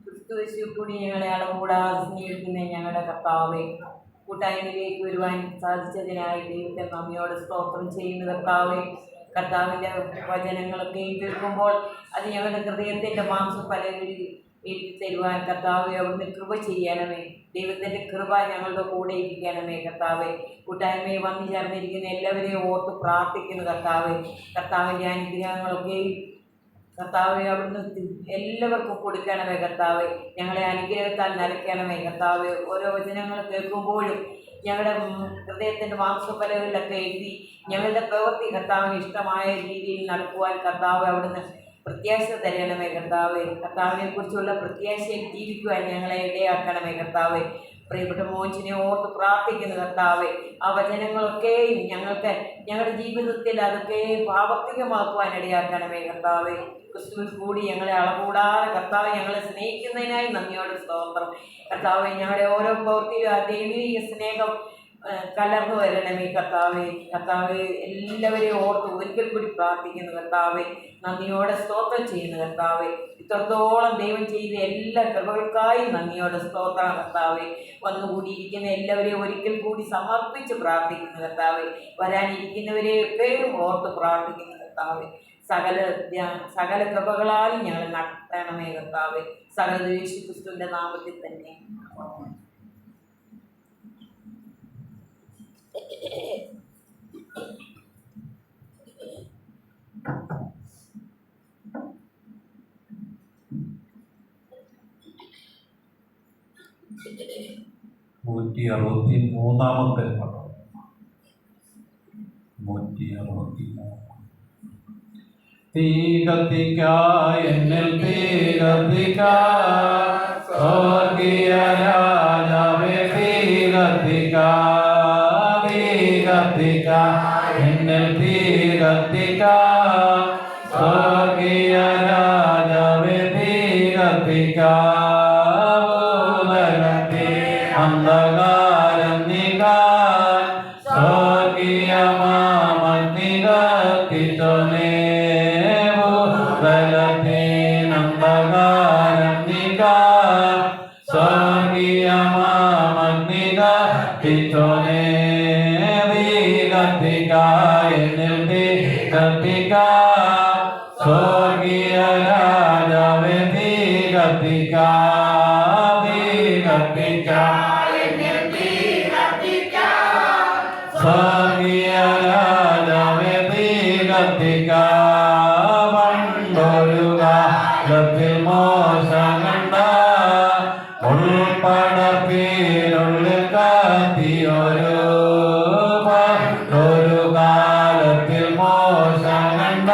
ക്രിസ്തുയേശുവിൽ കൂടി ഞങ്ങളെ അളവുകൂടാതെ സ്നേഹിക്കുന്ന ഞങ്ങളുടെ കർത്താവെ കൂട്ടായ്മയിലേക്ക് വരുവാൻ സാധിച്ചതിനായി ദൈവത്തെ നന്ദിയോടെ സ്തോത്രം ചെയ്യുന്ന കർത്താവെ കർത്താവിൻ്റെ വചനങ്ങളൊക്കെ കേൾക്കുമ്പോൾ അത് ഞങ്ങളുടെ ഹൃദയത്തിൻ്റെ മാംസഫലങ്ങളിൽ എഴുതി തരുവാൻ കർത്താവെ അവിടുന്ന് കൃപ ചെയ്യണമേ ദൈവത്തിൻ്റെ കൃപ ഞങ്ങളുടെ കൂടെ ഇരിക്കണമേ കർത്താവെ കൂട്ടായ്മയെ വന്നു ചേർന്നിരിക്കുന്ന എല്ലാവരെയും ഓർത്ത് പ്രാർത്ഥിക്കുന്നു കർത്താവിൻ്റെ അനുഗ്രഹങ്ങളൊക്കെയും കർത്താവെ അവിടുന്ന് എല്ലാവർക്കും കൊടുക്കണമേ കർത്താവെ ഞങ്ങളെ അനുഗ്രഹത്താൽ നിറയ്ക്കണമേ കർത്താവെ ഓരോ വചനങ്ങൾ കേൾക്കുമ്പോഴും ഞങ്ങളുടെ ഹൃദയത്തിൻ്റെ മാംസഫലങ്ങളിലൊക്കെ എഴുതി ഞങ്ങളുടെ പ്രവൃത്തി കർത്താവിന് ഇഷ്ടമായ രീതിയിൽ നടക്കുവാൻ കർത്താവ് അവിടുന്ന് പ്രത്യാശ തരണമേ കർത്താവിനെ കുറിച്ചുള്ള പ്രത്യാശയിൽ ജീവിക്കുവാൻ ഞങ്ങളെ ഇടയാക്കണമേ കർത്താവെ പ്രിയപ്പെട്ട മോചിനെ ഓർത്ത് പ്രാർത്ഥിക്കുന്ന കർത്താവെ ആ വചനങ്ങളൊക്കെയും ഞങ്ങളുടെ ജീവിതത്തിൽ അതൊക്കെ പ്രാവർത്തികമാക്കുവാൻ ഇടയാക്കണമേ കർത്താവെ ക്രിസ്തുവിൽ കൂടി ഞങ്ങളെ അളകൂടാതെ കർത്താവ് ഞങ്ങളെ സ്നേഹിക്കുന്നതിനായി നന്ദിയോടെ സ്തോത്രം കർത്താവെ ഞങ്ങളുടെ ഓരോ പ്രവൃത്തിയിലും ആ ദൈവീയ സ്നേഹം കലർന്നു വരണമേ കർത്താവെ എല്ലാവരെയും ഓർത്ത് ഒരിക്കൽ കൂടി പ്രാർത്ഥിക്കുന്നു കർത്താവെ നന്ദിയോടെ സ്തോത്രം ചെയ്യുന്നു കർത്താവെ ഇത്രത്തോളം ദൈവം ചെയ്ത എല്ലാ കൃപകൾക്കായി നന്ദിയോടെ സ്തോത്രം കർത്താവെ വന്നുകൂടിയിരിക്കുന്ന എല്ലാവരെയും ഒരിക്കൽ കൂടി സമർപ്പിച്ച് പ്രാർത്ഥിക്കുന്നു കർത്താവെ വരാനിരിക്കുന്നവരെയൊക്കെയും ഓർത്ത് പ്രാർത്ഥിക്കുന്നു കർത്താവെ സകല കൃപകളാലും ഞങ്ങൾ നടത്തണമേ കർത്താവേ. സകല യേശു ക്രിസ്തുവിന്റെ നാമത്തിൽ തന്നെ.
നൂറ്റി 63 പദം. 163. തീ കത്തിക്ക എന്നിൽ തീ കത്തിക്ക സ്വർഗീയ രാജാവേ തീ കത്തിക്ക എന്നിൽ തീ കത്തിക്ക സ്വർഗീയ രാജാവേ തീ കത്തിക്ക അന്ധകാരം നീക്കാൻ സ്വർഗീയ മാമഗ്നി കത്തിച്ചോനേ അന്ധകാരം നീക്കാൻ സ്വർഗീയ മാമഗ്നി കത്തിച്ചോനേ കത്തിക്ക എന്നിൽ തീ കത്തിക്ക സ്വർഗീയ രാജാവേ തീ കത്തിക്ക സ്വർഗീയ രാജാവേ തീ കത്തിക്ക പണ്ടൊരു കാലത്തിൽ മോശം കണ്ട ഉൾപ്പടപ്പിനുള്ളിൽ കത്തിയൊരു കാലത്തിൽ മോശം കണ്ട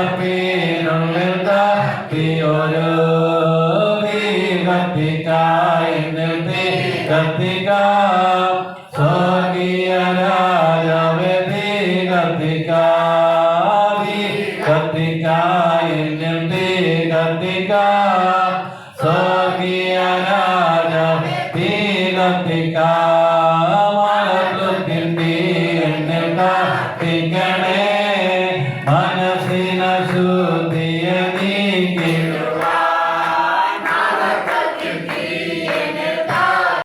ഉൾപ്പടപ്പിനുള്ളിൽ കത്തിയൊരു കത്തിക്ക എന്നിൽ തീ കത്തിക്ക സ്വർഗീയ രാജാവേ തീ കത്തിക്ക എന്നിൽ തീ കത്തിക്ക സ്വർഗീയ രാജാവേ തീ കത്തിക്ക മലത്തിൽ തീ എന്നിൽ കത്തിക്കണേ മനസ്സിന ശുദ്ധി